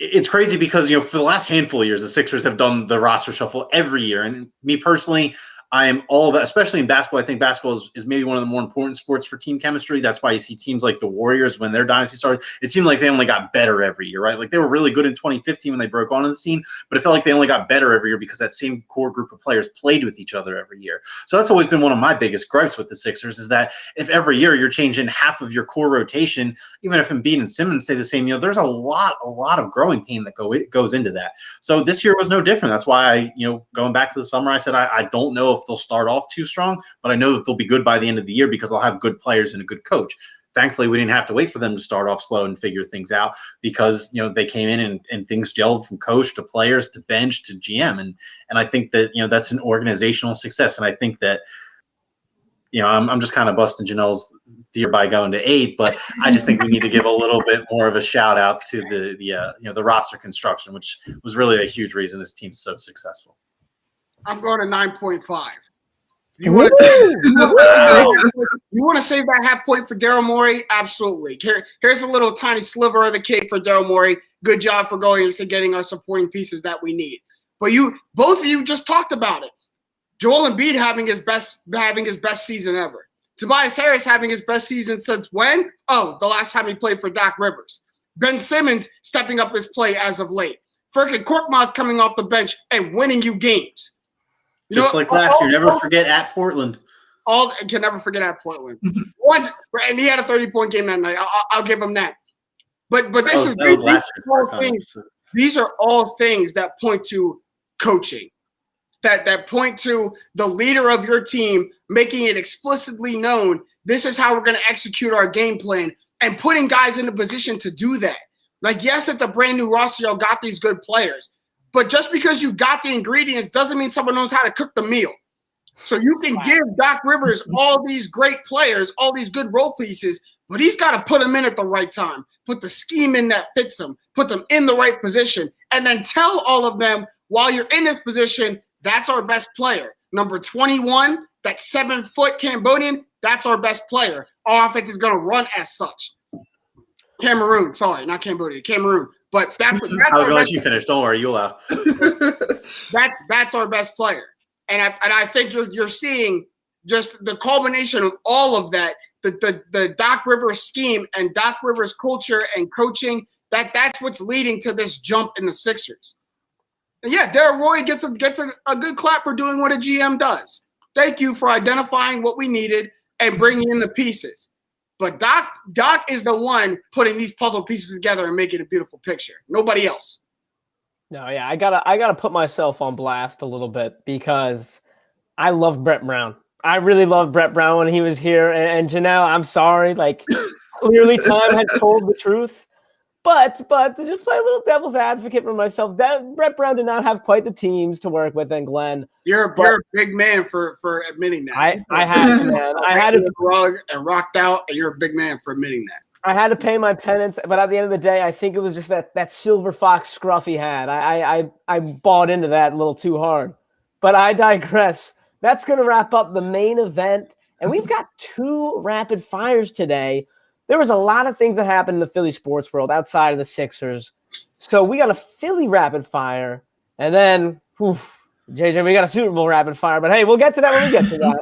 it's crazy because, for the last handful of years, the Sixers have done the roster shuffle every year. And me personally, I am all about, especially in basketball. I think basketball is maybe one of the more important sports for team chemistry. That's why you see teams like the Warriors, when their dynasty started, it seemed like they only got better every year, right? Like they were really good in 2015 when they broke onto the scene, but it felt like they only got better every year because that same core group of players played with each other every year. So that's always been one of my biggest gripes with the Sixers, is that if every year you're changing half of your core rotation, even if Embiid and Simmons stay the same, there's a lot of growing pain that goes into that. So this year was no different. That's why going back to the summer, I said I don't know if they'll start off too strong, but I know that they'll be good by the end of the year because they'll have good players and a good coach. Thankfully, we didn't have to wait for them to start off slow and figure things out because they came in and things gelled from coach to players to bench to GM, and I think that that's an organizational success. And I think that I'm just kind of busting Janelle's deer by going to 8, but I just think we need to give a little bit more of a shout out to the roster construction, which was really a huge reason this team's so successful. I'm going to 9.5. You want to save that half point for Daryl Morey? Absolutely. Here's a little tiny sliver of the cake for Daryl Morey. Good job for going and getting our supporting pieces that we need. But both of you just talked about it. Joel Embiid having his best season ever. Tobias Harris having his best season since when? Oh, the last time he played for Doc Rivers. Ben Simmons stepping up his play as of late. Furking Korkmaz coming off the bench and winning you games. Just like last year, never forget at Portland. Can never forget at Portland. And he had a 30-point game that night. I'll give him that. But these are all things that point to coaching. that point to the leader of your team, making it explicitly known, this is how we're going to execute our game plan, and putting guys in a position to do that. Like, yes, it's a brand new roster. Y'all got these good players. But just because you got the ingredients doesn't mean someone knows how to cook the meal. So you can give Doc Rivers all these great players, all these good role pieces, but he's got to put them in at the right time, put the scheme in that fits them, put them in the right position, and then tell all of them, while you're in this position, that's our best player. Number 21, that 7-foot Cambodian, that's our best player. Our offense is going to run as such. Cameroon, sorry, not Cambodia, Cameroon. But that's I was going to let you finish. Don't worry, you'll laugh. That's our best player. And I think you're seeing just the culmination of all of that, the Doc Rivers scheme and Doc Rivers culture and coaching, that's what's leading to this jump in the Sixers. And yeah, Darryl Roy gets a good clap for doing what a GM does. Thank you for identifying what we needed and bringing in the pieces. But Doc is the one putting these puzzle pieces together and making a beautiful picture. Nobody else. No, yeah, I gotta put myself on blast a little bit because I love Brett Brown. I really loved Brett Brown when he was here. And Janelle, I'm sorry, like clearly time had told the truth. But to just play a little devil's advocate for myself, that Brett Brown did not have quite the teams to work with. And Glenn, you're a big man for admitting that. I had to, man. I had to rug and rocked out, and you're a big man for admitting that. I had to pay my penance, but at the end of the day, I think it was just that silver fox scruff he had. I bought into that a little too hard. But I digress. That's going to wrap up the main event. And we've got 2 rapid fires today. There was a lot of things that happened in the Philly sports world outside of the Sixers. So we got a Philly rapid fire. And then, JJ, we got a Super Bowl rapid fire. But hey, we'll get to that when we get to that.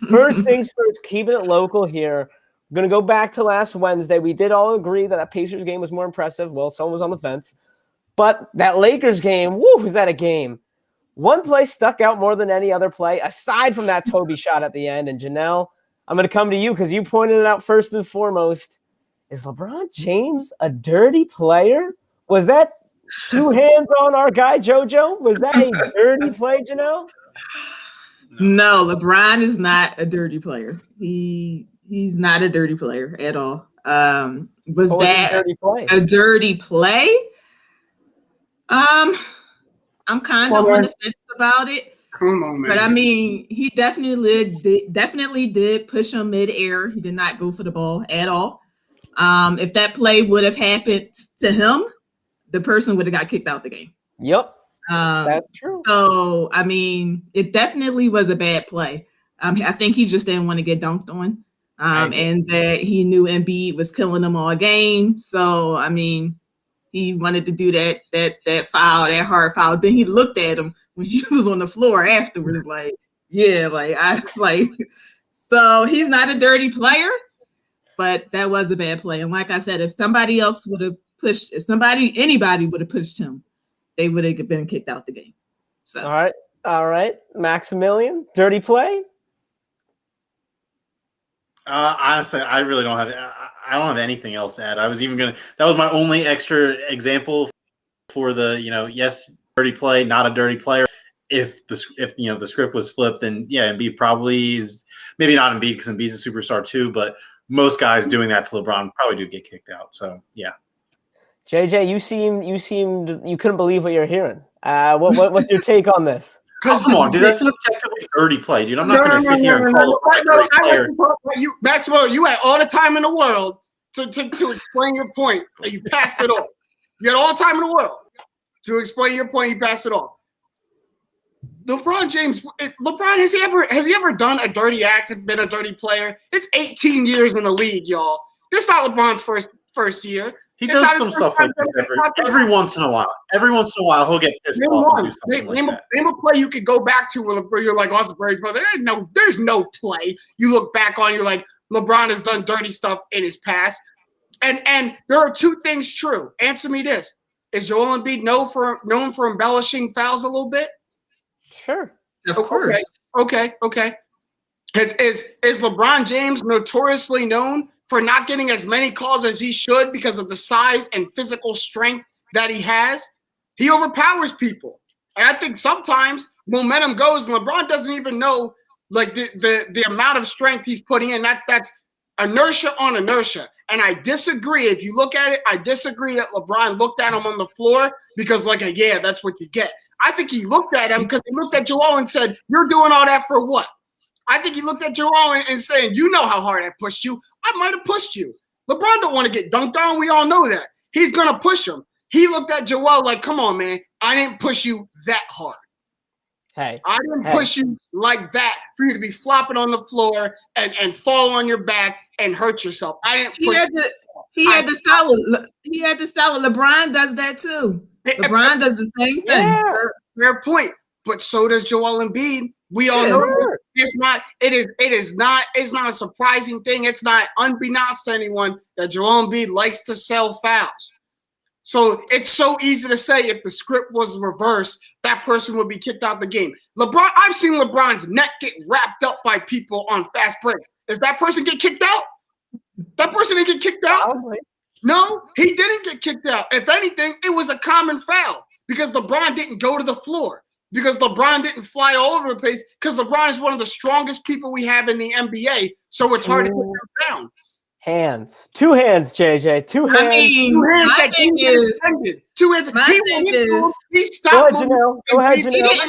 First things first, keeping it local here. I'm going to go back to last Wednesday. We did all agree that Pacers game was more impressive. Well, someone was on the fence. But that Lakers game, was that a game? One play stuck out more than any other play, aside from that Toby shot at the end. And Janelle, I'm going to come to you because you pointed it out first and foremost. Is LeBron James a dirty player? Was that 2 hands on our guy, JoJo? Was that a dirty play, Janelle? No, LeBron is not a dirty player. He's not a dirty player at all. Was that a dirty play? I'm kind of on the fence about it. Come on, man. But I mean, he definitely did push him midair. He did not go for the ball at all. If that play would have happened to him, the person would have got kicked out the game. Yep. That's true. So, I mean, it definitely was a bad play. I think he just didn't want to get dunked on. And that he knew Embiid was killing him all game. So, I mean, he wanted to do that foul, that hard foul. Then he looked at him when he was on the floor afterwards, so he's not a dirty player, but that was a bad play. And like I said, if somebody else would have pushed, anybody would have pushed him, they would have been kicked out the game. So all right, Maximilian, dirty play. Honestly, I really don't have. I don't have anything else to add. I was even gonna. That was my only extra example for the. Yes, dirty play, not a dirty player. If the script was flipped, then yeah, Embiid probably is. Maybe not Embiid because Embiid's a superstar too, but most guys doing that to LeBron probably do get kicked out. So yeah. JJ, you couldn't believe what you're hearing. What's your take on this? Come on, dude. That's an objectively dirty play, dude. I'm not going to sit here and call it a dirty player. Maxwell, you had all the time in the world to explain your point, and you passed it off. You had all the time in the world to explain your point. You passed it off. LeBron James, has he ever done a dirty act and been a dirty player? It's 18 years in the league, y'all. This is not LeBron's first year. He does some stuff like this every once in a while. Every once in a while, he'll get pissed off and do something like that. Name a play you could go back to where you're like, oh, brother. There's no play. You look back on, you're like, LeBron has done dirty stuff in his past. And there are 2 things true. Answer me this. Is Joel Embiid known for embellishing fouls a little bit? Sure. Of course. Okay. Is LeBron James notoriously known for not getting as many calls as he should because of the size and physical strength that he has? He overpowers people. And I think sometimes momentum goes, and LeBron doesn't even know like the amount of strength he's putting in. That's inertia on inertia. And I disagree. If you look at it, I disagree that LeBron looked at him on the floor because, like, yeah, that's what you get. I think he looked at him because he looked at Joel and said, "You're doing all that for what?" I think he looked at Joel and saying, "You know how hard I pushed you. I might have pushed you." LeBron don't want to get dunked on. We all know that. He's going to push him. He looked at Joel like, "Come on, man. I didn't push you that hard. Hey, I didn't push you like that for you to be flopping on the floor and fall on your back and hurt yourself. I didn't push He had to sell it. LeBron does that too. LeBron does the same thing. Yeah. Fair point. But so does Joel Embiid. We all know it's not a surprising thing. It's not unbeknownst to anyone that Joel Embiid likes to sell fouls. So it's so easy to say if the script was reversed, that person would be kicked out of the game. LeBron, I've seen LeBron's neck get wrapped up by people on fast break. Does that person get kicked out? That person didn't get kicked out? Probably. No, he didn't get kicked out. If anything, it was a common foul because LeBron didn't go to the floor, because LeBron didn't fly all over the place, because LeBron is one of the strongest people we have in the NBA, so it's hard to get him down. Hands. 2 hands, JJ. 2 hands. I mean, my thing is, He stopped. Go ahead, Janelle.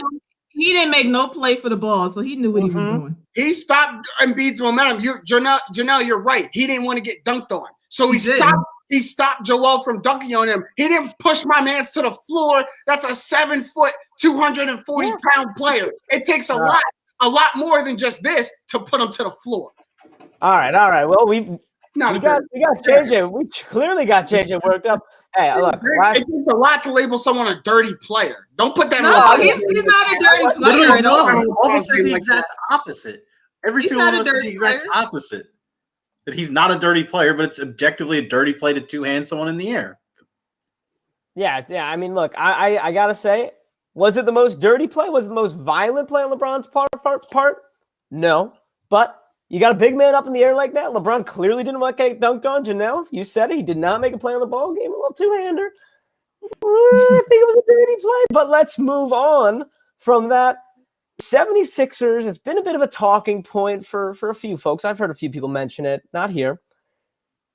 He didn't make no play for the ball, so he knew what he was doing. He stopped Embiid's momentum. Janelle, you're right. He didn't want to get dunked on. So he stopped Joel from dunking on him. He didn't push my man to the floor. That's a 7-foot, 240-pound player. It takes a lot more than just this to put him to the floor. All right. Well, we got JJ. We clearly got JJ worked up. Hey, look. It takes a lot to label someone a dirty player. Don't put that. No, he's not a dirty player at all. Almost the exact opposite. Every single one of us is the exact opposite. That he's not a dirty player, but it's objectively a dirty play to two-hand someone in the air. Yeah. I mean, look, I gotta say, was it the most dirty play? Was it the most violent play on LeBron's part? No, but you got a big man up in the air like that. LeBron clearly didn't want to get dunked on. Janelle, you said it. He did not make a play on the ball game. A little two-hander. I think it was a dirty play. But let's move on from that. 76ers, it's been a bit of a talking point for a few folks. I've heard a few people mention it. Not here.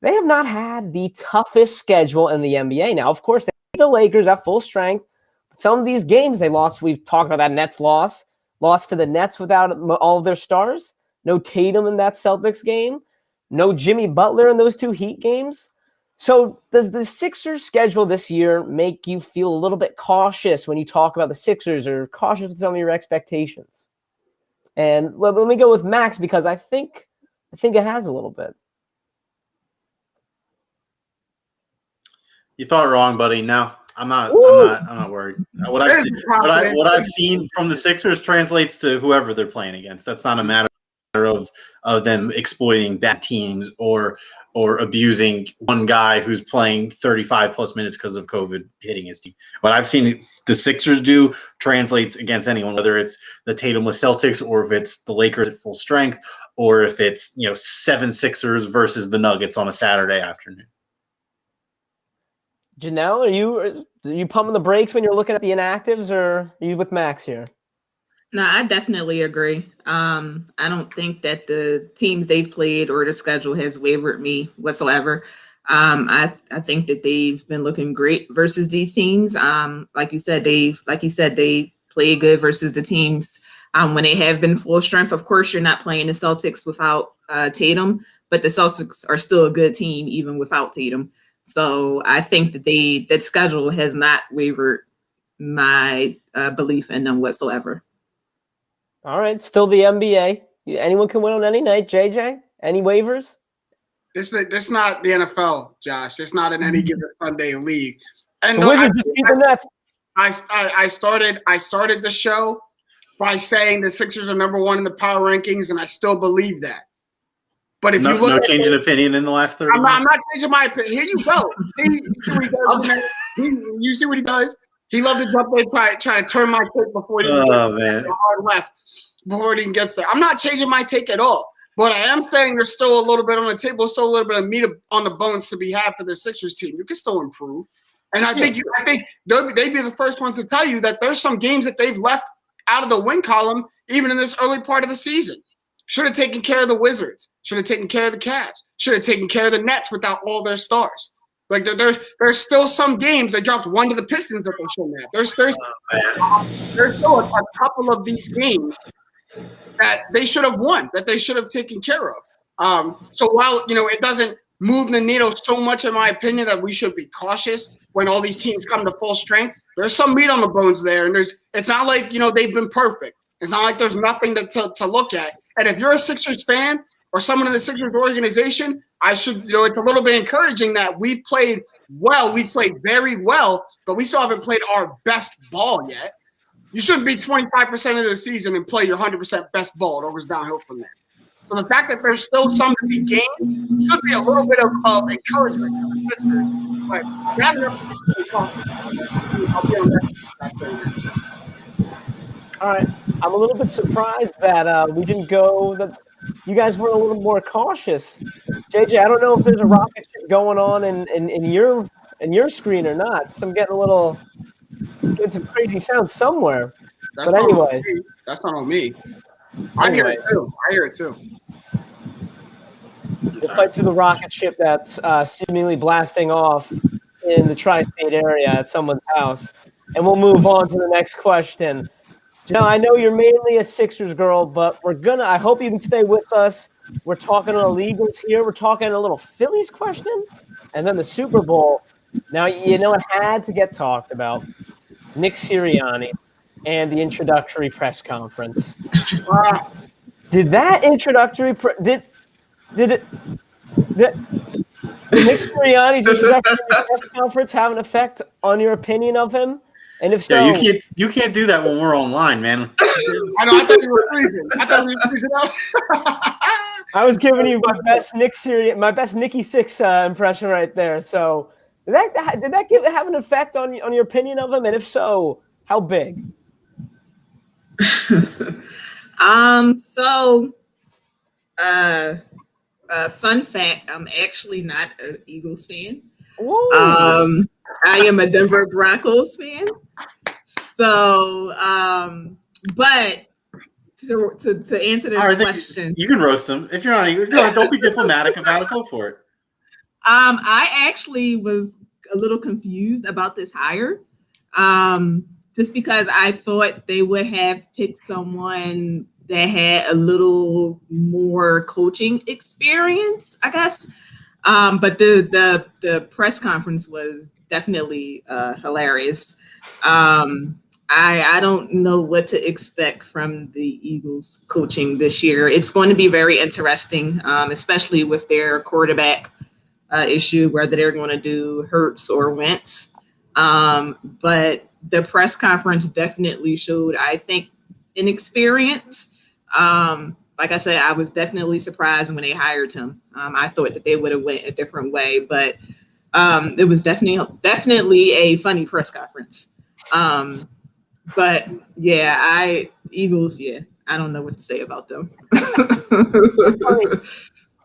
They have not had the toughest schedule in the NBA. Now, of course, they beat the Lakers at full strength. But some of these games they lost. We've talked about that Nets loss. Lost to the Nets without all of their stars. No Tatum in that Celtics game. No Jimmy Butler in those 2 Heat games. So does the Sixers schedule this year make you feel a little bit cautious when you talk about the Sixers, or cautious with some of your expectations? And let me go with Max, because I think it has a little bit. You thought wrong, buddy. No, I'm not worried. What I've seen from the Sixers translates to whoever they're playing against. That's not a matter of them exploiting bad teams or abusing one guy who's playing 35 plus minutes because of COVID hitting his team. What I've seen the Sixers do translates against anyone, whether it's the Tatumless Celtics or if it's the Lakers at full strength, or if it's 7 Sixers versus the Nuggets on a Saturday afternoon. Janelle, are you pumping the brakes when you're looking at the inactives, or are you with Max here? No, I definitely agree. I don't think that the teams they've played or the schedule has wavered me whatsoever. I think that they've been looking great versus these teams. Like you said, they play good versus the teams when they have been full strength. Of course, you're not playing the Celtics without Tatum, but the Celtics are still a good team even without Tatum. So I think that that schedule has not wavered my belief in them whatsoever. All right, still the NBA. Anyone can win on any night. JJ, any waivers? This not the NFL, Josh. It's not an any given Sunday league. And the Wizards just beat the Nets. I started the show by saying the Sixers are number 1 in the power rankings, and I still believe that. But if you look, no change in opinion in the last 30 minutes. I'm not changing my opinion. Here you go. You see what he does? He loved to jump in, try to turn my take before he hard left. Before he even gets there. I'm not changing my take at all. But I am saying there's still a little bit on the table, still a little bit of meat on the bones to be had for the Sixers team. You can still improve. And I think they'd be the first ones to tell you that there's some games that they've left out of the win column, even in this early part of the season. Should have taken care of the Wizards. Should have taken care of the Cavs. Should have taken care of the Nets without all their stars. Like there's still some games they dropped one to the Pistons that they shouldn't have. There's still a couple of these games that they should have won, that they should have taken care of. So while it doesn't move the needle so much, in my opinion, that we should be cautious when all these teams come to full strength, there's some meat on the bones there, and it's not like they've been perfect. It's not like there's nothing to look at. And if you're a Sixers fan or someone in the Sixers organization, it's a little bit encouraging that we've played well. We played very well, but we still haven't played our best ball yet. You shouldn't be 25% of the season and play your 100% best ball. It goes downhill from there. So the fact that there's still some to be gained should be a little bit of encouragement to the Sixers. But I'll be on that. All right. I'm a little bit surprised that we didn't go that you guys were a little more cautious. JJ, I don't know if there's a rocket ship going on in your screen or not. So I'm getting some crazy sound somewhere. That's but anyways. That's not on me. I hear it too. We'll fight through the rocket ship that's seemingly blasting off in the tri-state area at someone's house. And we'll move on to the next question. Now, I know you're mainly a Sixers girl, but I hope you can stay with us. We're talking on illegals here. We're talking a little Phillies question, and then the Super Bowl. Now, it had to get talked about. Nick Sirianni and the introductory press conference. Did that introductory did Nick Sirianni's introductory press conference have an effect on your opinion of him? And if so, yeah, you can't do that when we're online, man. I thought you were freezing. I was giving you my best Nicky Six impression right there. So did that have an effect on your opinion of him? And if so, how big? Fun fact: I'm actually not an Eagles fan. Whoa. I am a Denver Broncos fan. So, but to answer this question, you can roast them if you're not. Don't be diplomatic about it. Go for it. I actually was a little confused about this hire, just because I thought they would have picked someone that had a little more coaching experience, I guess. But the press conference was definitely hilarious. I don't know what to expect from the Eagles coaching this year. It's going to be very interesting, especially with their quarterback issue, whether they're going to do Hurts or Wentz. But the press conference definitely showed, I think, inexperience. Like I said, I was definitely surprised when they hired him. I thought that they would have went a different way, but it was definitely a funny press conference. But yeah, Eagles, I don't know what to say about them.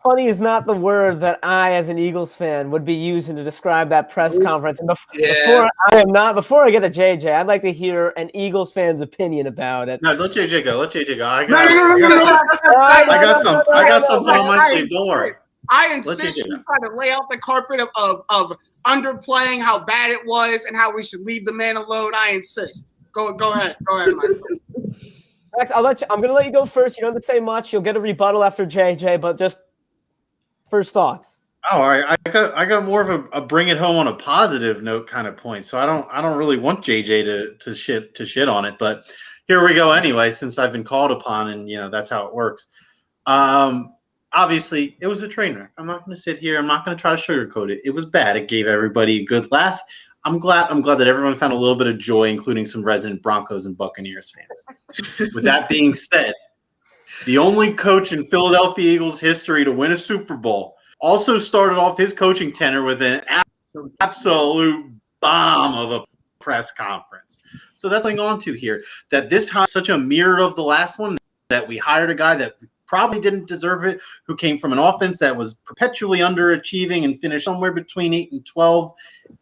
Funny is not the word that I, as an Eagles fan, would be using to describe that press conference. And before I get to JJ, I'd like to hear an Eagles fan's opinion about it. No, let JJ go. I got something on my sleeve. Don't worry. I insist you try to lay out the carpet of underplaying how bad it was and how we should leave the man alone. I insist. Go ahead, Michael. Max, I'm going to let you go first. You don't have to say much. You'll get a rebuttal after JJ, but just first thoughts. Oh, all right. I got more of a bring it home on a positive note kind of point. So I don't really want JJ to shit on it, but here we go anyway, since I've been called upon, and that's how it works. Obviously, it was a train wreck. I'm not going to sit here. I'm not going to try to sugarcoat it. It was bad. It gave everybody a good laugh. I'm glad that everyone found a little bit of joy, including some resident Broncos and Buccaneers fans. With that being said, the only coach in Philadelphia Eagles history to win a Super Bowl also started off his coaching tenure with an absolute bomb of a press conference. So that's going on to here, that this is such a mirror of the last one, that we hired a guy that probably didn't deserve it, who came from an offense that was perpetually underachieving and finished somewhere between 8 and 12.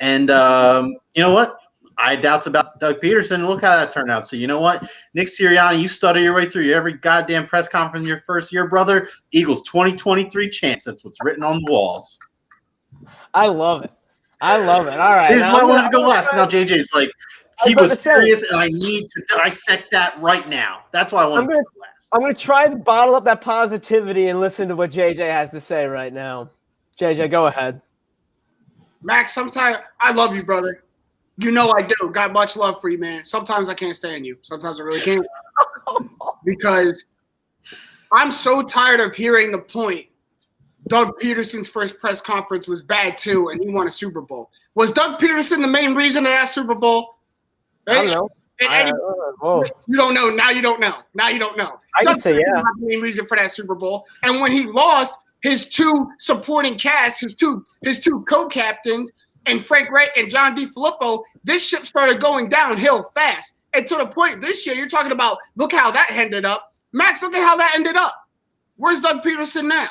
And you know what? I had doubts about Doug Peterson. Look how that turned out. So you know what? Nick Sirianni, you stutter your way through every goddamn press conference in your first year, brother. Eagles 2023 champs. That's what's written on the walls. I love it. All right. See, this is why I wanted to go last. Now JJ's like, he was serious, and I need to dissect that right now. That's why I wanted to go last. I'm going to try to bottle up that positivity and listen to what JJ has to say right now. JJ, go ahead. Max, sometimes I love you, brother. You know I do. Got much love for you, man. Sometimes I can't stand you. Sometimes I really can't. Because I'm so tired of hearing the point. Doug Peterson's first press conference was bad too, and he won a Super Bowl. Was Doug Peterson the main reason of that Super Bowl? I don't know. You don't know. Now you don't know. I can say yeah. The main reason for that Super Bowl. And when he lost, his two supporting cast, his two co-captains, and Frank Wright and John DeFilippo, this ship started going downhill fast. And to the point this year, you're talking about, look how that ended up. Max, look at how that ended up. Where's Doug Peterson now?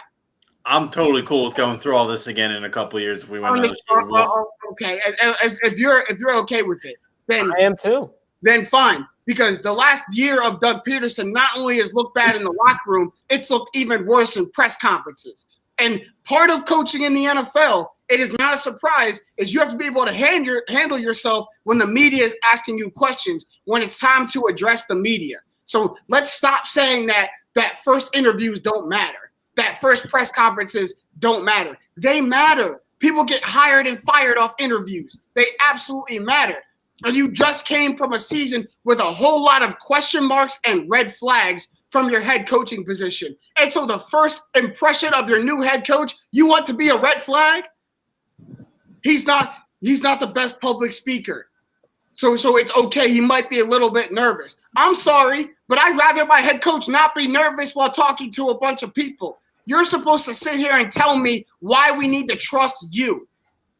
I'm totally cool with going through all this again in a couple of years if we win another Super Bowl. Okay, if you're okay with it, then I am too. Then fine, because the last year of Doug Peterson not only has looked bad in the locker room, it's looked even worse in press conferences. And part of coaching in the NFL, it is not a surprise, is you have to be able to handle yourself when the media is asking you questions, when it's time to address the media. So let's stop saying that first interviews don't matter, that first press conferences don't matter. They matter. People get hired and fired off interviews. They absolutely matter. And you just came from a season with a whole lot of question marks and red flags from your head coaching position. And so the first impression of your new head coach, you want to be a red flag? He's not the best public speaker. So it's okay. He might be a little bit nervous. I'm sorry, but I'd rather my head coach not be nervous while talking to a bunch of people. You're supposed to sit here and tell me why we need to trust you,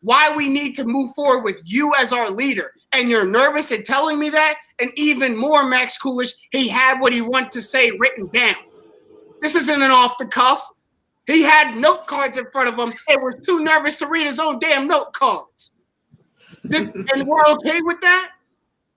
why we need to move forward with you as our leader. And you're nervous at telling me that? And even more, Max Coolish, he had what he wanted to say written down. This isn't an off the cuff. He had note cards in front of him and was too nervous to read his own damn note cards. And we're okay with that?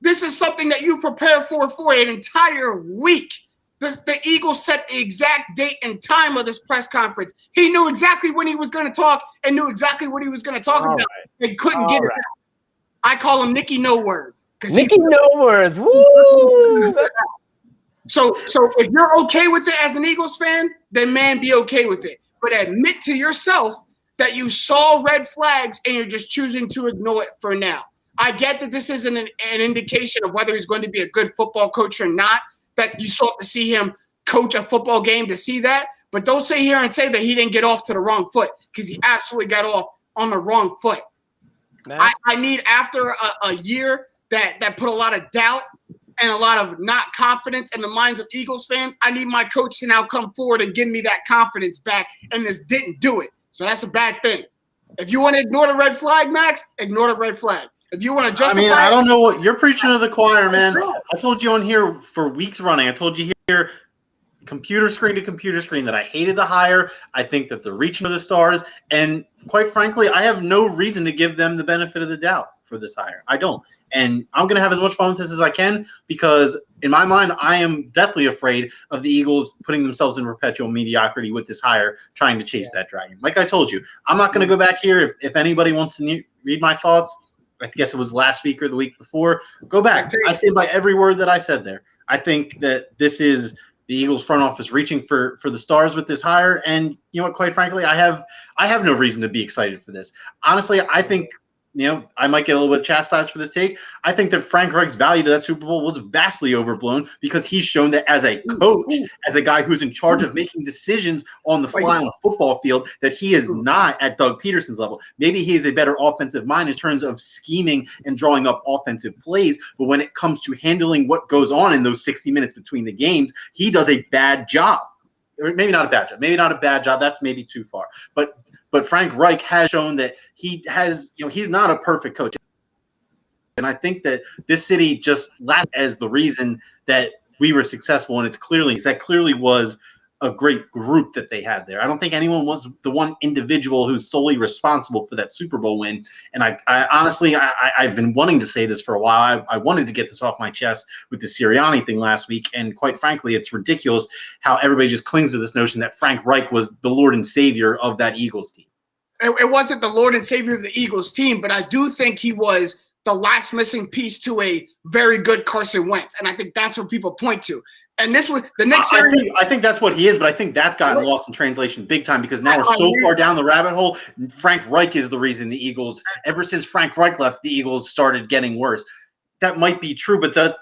This is something that you prepare for an entire week. The Eagles set the exact date and time of this press conference. He knew exactly when he was going to talk and knew exactly what he was going to talk about and couldn't get it out. I call him Nicky No Words. Nicky No Words. Woo! So if you're okay with it as an Eagles fan, then man, be okay with it. But admit to yourself that you saw red flags and you're just choosing to ignore it for now. I get that this isn't an indication of whether he's going to be a good football coach or not, that you sought to see him coach a football game to see that. But don't sit here and say that he didn't get off to the wrong foot, because he absolutely got off on the wrong foot. I need, after a year that put a lot of doubt and a lot of not confidence in the minds of Eagles fans, I need my coach to now come forward and give me that confidence back, and this didn't do it. So that's a bad thing. If you want to ignore the red flag, Max, ignore the red flag. If you want to justify I don't know what you're preaching to the choir, man. I told you on here for weeks running. I told you here, computer screen to computer screen, that I hated the hire. I think that they're reaching for the stars. And quite frankly, I have no reason to give them the benefit of the doubt for this hire. I don't. And I'm going to have as much fun with this as I can, because in my mind, I am deathly afraid of the Eagles putting themselves in perpetual mediocrity with this hire, trying to chase that dragon. Like I told you, I'm not going to go back here. If anybody wants to read my thoughts, I guess it was last week or the week before, go back. I stand by every word that I said there. I think that this is the Eagles front office reaching for the stars with this hire. And you know what, quite frankly, I have no reason to be excited for this. Honestly, I think, I might get a little bit chastised for this take. I think that Frank Reich's value to that Super Bowl was vastly overblown, because he's shown that as a coach, as a guy who's in charge of making decisions on the fly on the football field, that he is not at Doug Peterson's level. Maybe he is a better offensive mind in terms of scheming and drawing up offensive plays, but when it comes to handling what goes on in those 60 minutes between the games, he does a bad job. Or maybe not a bad job. Maybe not a bad job. That's maybe too far. But Frank Reich has shown that he has, he's not a perfect coach. And I think that this city just lasts as the reason that we were successful. And that clearly was a great group that they had there. I don't think anyone was the one individual who's solely responsible for that Super Bowl win. And I honestly, I've been wanting to say this for a while. I wanted to get this off my chest with the Sirianni thing last week. And quite frankly, it's ridiculous how everybody just clings to this notion that Frank Reich was the Lord and Savior of that Eagles team. It wasn't the Lord and Savior of the Eagles team, but I do think he was the last missing piece to a very good Carson Wentz. And I think that's what people point to. And this was the next series. I think that's what he is, but I think that's gotten lost in translation big time because now we're so far down the rabbit hole. Frank Reich is the reason the Eagles, ever since Frank Reich left, the Eagles started getting worse. That might be true, but that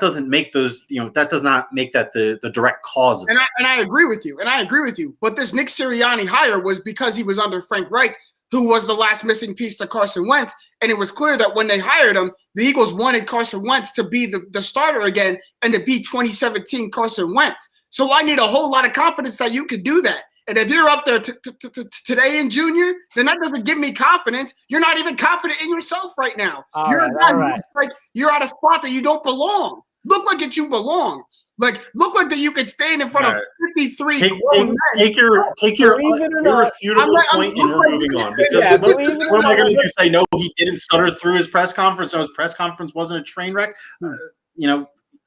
doesn't make those, that does not make that the direct cause of it. And I agree with you. But this Nick Sirianni hire was because he was under Frank Reich, who was the last missing piece to Carson Wentz. And it was clear that when they hired him, the Eagles wanted Carson Wentz to be the starter again and to be 2017 Carson Wentz. So I need a whole lot of confidence that you could do that. And if you're up there today in junior, then that doesn't give me confidence. You're not even confident in yourself right now. All right. Like you're at a spot that you don't belong. Look like it you belong. Like look like that you could stand in front of 53 take your irrefutable point and we're moving on. Because what am I going to do? Say no, he didn't stutter through his press conference. So his press conference wasn't a train wreck.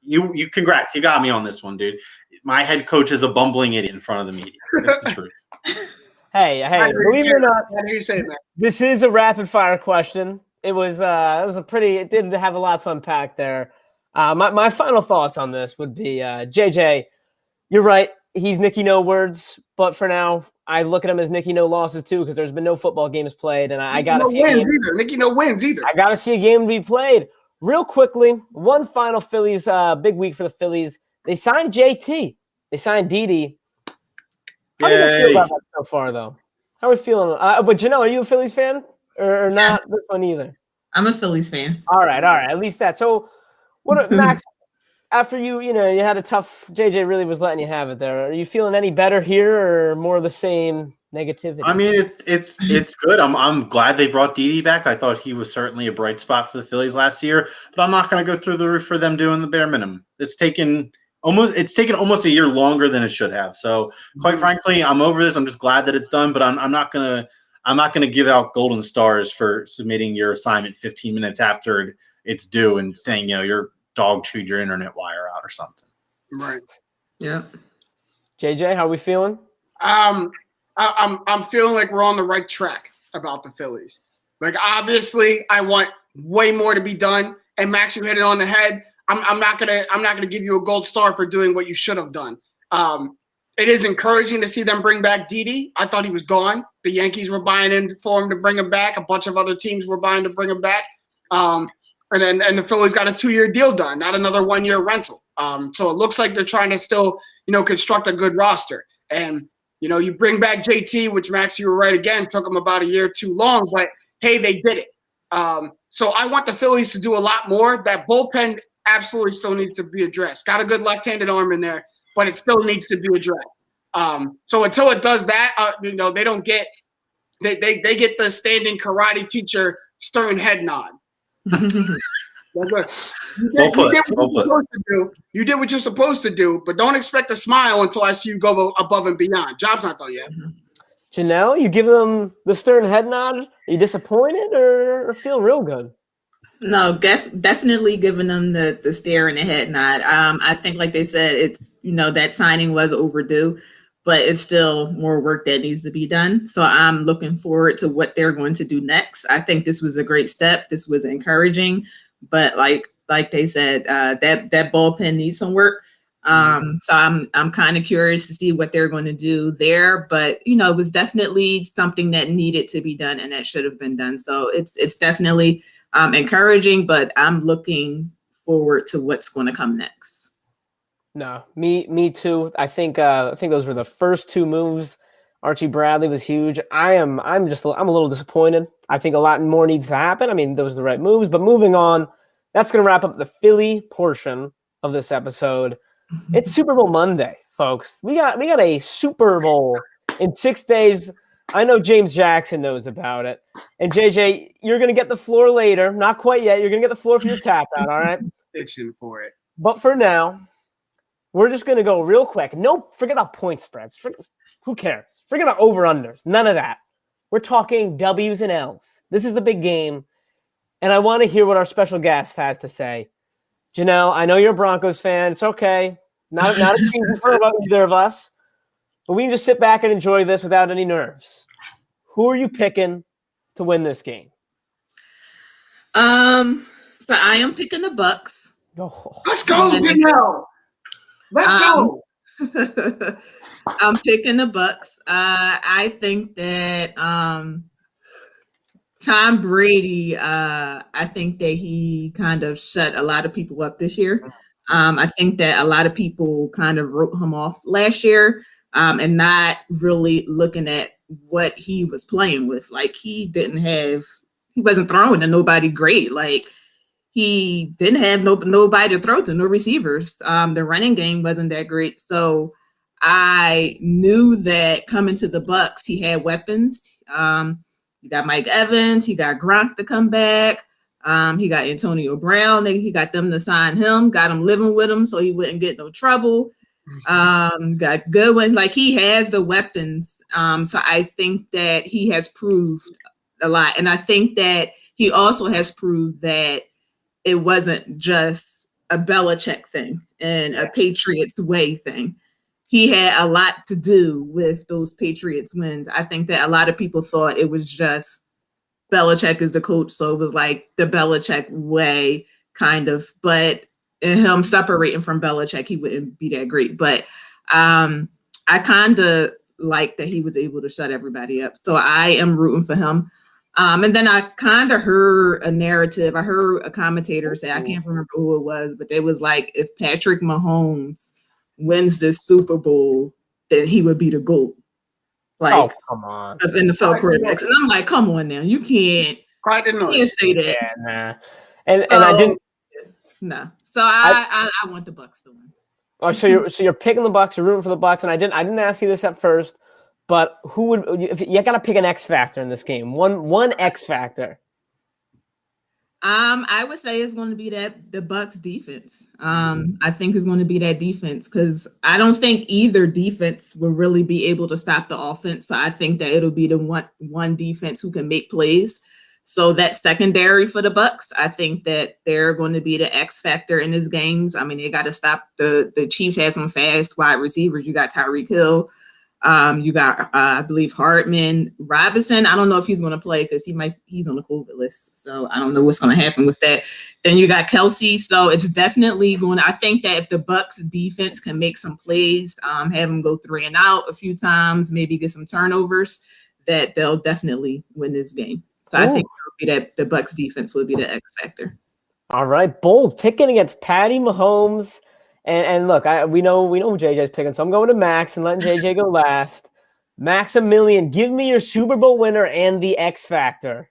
You congrats. You got me on this one, dude. My head coach is a bumbling idiot in front of the media. That's the truth. Hey, believe it or not, this is a rapid fire question. It did have a lot to unpack there. My final thoughts on this would be, JJ, you're right. He's Nicky No words, but for now, I look at him as Nicky No losses too because there's been no football games played, and I got to see a game. Nicky No wins either. I got to see a game to be played. Real quickly, one final Phillies big week for the Phillies. They signed JT. They signed Didi. How do you guys feel about that so far, though? How are we feeling? But Janelle, are you a Phillies fan or not? This one either. I'm a Phillies fan. All right. At least that. So. What, Max, after you had a tough, JJ really was letting you have it there. Are you feeling any better here or more of the same negativity? I mean, it's good. I'm glad they brought Didi back. I thought he was certainly a bright spot for the Phillies last year, but I'm not going to go through the roof for them doing the bare minimum. It's taken almost a year longer than it should have. So quite frankly, I'm over this. I'm just glad that it's done, but I'm not going to give out golden stars for submitting your assignment 15 minutes after it's due and saying, your dog chewed your internet wire out or something. Right. Yeah. JJ, how are we feeling? I'm feeling like we're on the right track about the Phillies. Like obviously, I want way more to be done. And Max, you hit it on the head. I'm not gonna give you a gold star for doing what you should have done. It is encouraging to see them bring back Didi. I thought he was gone. The Yankees were buying in for him to bring him back. A bunch of other teams were buying to bring him back. And the Phillies got a 2-year deal done, not another 1-year rental. So it looks like they're trying to still, construct a good roster. And, you bring back JT, which Max, you were right again, took them about a year too long, but hey, they did it. So I want the Phillies to do a lot more. That bullpen absolutely still needs to be addressed. Got a good left-handed arm in there, but it still needs to be addressed. So until it does that, they don't get they get the standing karate teacher stern head nod. You did what you're supposed to do, but don't expect a smile until I see you go above and beyond. Job's not done yet. Janelle, you give them the stern head nod? Are you disappointed or feel real good? No, definitely giving them the stare and the head nod. I think, like they said, it's that signing was overdue, but it's still more work that needs to be done. So I'm looking forward to what they're going to do next. I think this was a great step. This was encouraging, but like they said, that bullpen needs some work. So I'm kind of curious to see what they're going to do there. But it was definitely something that needed to be done and that should have been done. So it's definitely encouraging, but I'm looking forward to what's going to come next. No, me too. I think those were the first two moves. Archie Bradley was huge. I'm a little disappointed. I think a lot more needs to happen. I mean, those are the right moves, but moving on, that's going to wrap up the Philly portion of this episode. It's Super Bowl Monday, folks. We got a Super Bowl in 6 days. I know James Jackson knows about it. And JJ, you're going to get the floor later. Not quite yet. You're going to get the floor for your tap out, all right? Itching for it. But for now, we're just going to go real quick. No, forget about point spreads. Who cares? Forget about over-unders. None of that. We're talking W's and L's. This is the big game, and I want to hear what our special guest has to say. Janelle, I know you're a Broncos fan. It's okay. Not a team for either of us, but we can just sit back and enjoy this without any nerves. Who are you picking to win this game? So I am picking the Bucks. Oh. Let's go, Janelle. Let's go. I'm picking the Bucks. I think that Tom Brady, I think that he kind of shut a lot of people up this year. I think that a lot of people kind of wrote him off last year and not really looking at what he was playing with. Like he wasn't throwing to nobody great. Like he didn't have nobody to throw to, no receivers. The running game wasn't that great. So I knew that coming to the Bucks, he had weapons. He got Mike Evans. He got Gronk to come back. He got Antonio Brown. He got them to sign him, got him living with him so he wouldn't get no trouble. Got Goodwin. Like he has the weapons. So I think that he has proved a lot. And I think that he also has proved that it wasn't just a Belichick thing and a Patriots way thing. He had a lot to do with those Patriots wins. I think that a lot of people thought it was just Belichick is the coach, so it was like the Belichick way, kind of. But in him separating from Belichick, he wouldn't be that great. But I kind of like that he was able to shut everybody up. So I am rooting for him. And then I kind of heard a narrative. I heard a commentator say, I can't remember who it was, but it was like, if Patrick Mahomes wins this Super Bowl, then he would be the GOAT. Like, come on. Of NFL quarterbacks. And I'm like, come on now. You can't say that. Yeah, nah. And I didn't. No. So I want the Bucks to win. Oh, so you're picking the Bucks, you're rooting for the Bucks, and I didn't ask you this at first, but who would you got to pick an X factor in this game? One X factor. I would say it's going to be the Bucks defense. I think it's going to be that defense because I don't think either defense will really be able to stop the offense. So I think that it'll be the one defense who can make plays. So that secondary for the Bucks, I think that they're going to be the X factor in these games. I mean, they got to stop the Chiefs has some fast wide receivers. You got Tyreek Hill. You got, I believe, Hardman. Robinson, I don't know if he's going to play because he's on the COVID list. So I don't know what's going to happen with that. Then you got Kelsey. So it's definitely I think that if the Bucks defense can make some plays, have them go 3 and out a few times, maybe get some turnovers, that they'll definitely win this game. So I think it'll be that the Bucks defense will be the X factor. All right, bold picking against Patty Mahomes. And look, we know who JJ's picking, so I'm going to Max and letting JJ go last. Maximilian, give me your Super Bowl winner and the X factor.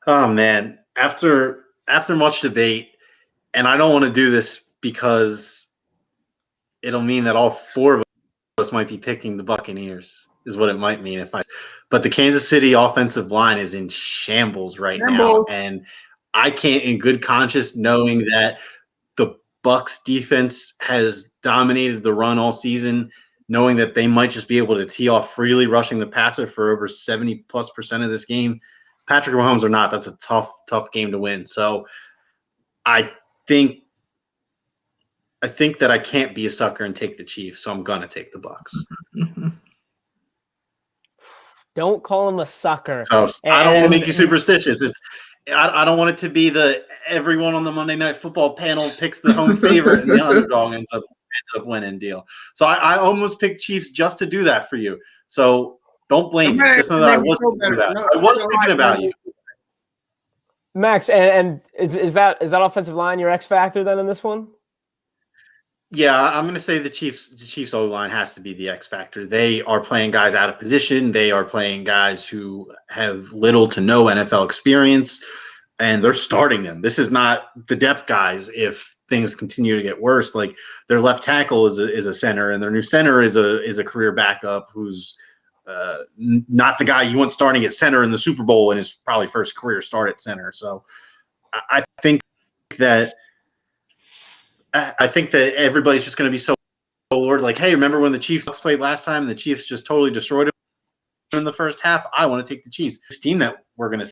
Oh man, after much debate, and I don't want to do this because it'll mean that all 4 of us might be picking the Buccaneers, is what it might mean but the Kansas City offensive line is in shambles right now, and I can't in good conscience, knowing that the Bucks defense has dominated the run all season, knowing that they might just be able to tee off freely, rushing the passer for over 70+% of this game. Patrick Mahomes or not, that's a tough game to win. So I think that I can't be a sucker and take the Chiefs, so I'm gonna take the Bucks. Don't call him a sucker. So I don't want to make you superstitious. I don't want it to be everyone on the Monday Night Football panel picks the home favorite and the underdog ends up winning deal. So I almost picked Chiefs just to do that for you. So don't blame me. Just know that I was thinking about it. I was thinking about you. Max, and is that offensive line your X factor then in this one? Yeah, I'm going to say the Chiefs O-line has to be the X factor. They are playing guys out of position. They are playing guys who have little to no NFL experience, and they're starting them. This is not the depth guys if things continue to get worse. Like their left tackle is a center, and their new center is a career backup who's not the guy you want starting at center in the Super Bowl in his probably first career start at center. So I think that I think that everybody's just going to be so bored. Like, hey, remember when the Chiefs played last time? And the Chiefs just totally destroyed them in the first half. I want to take the Chiefs. This team that we're going to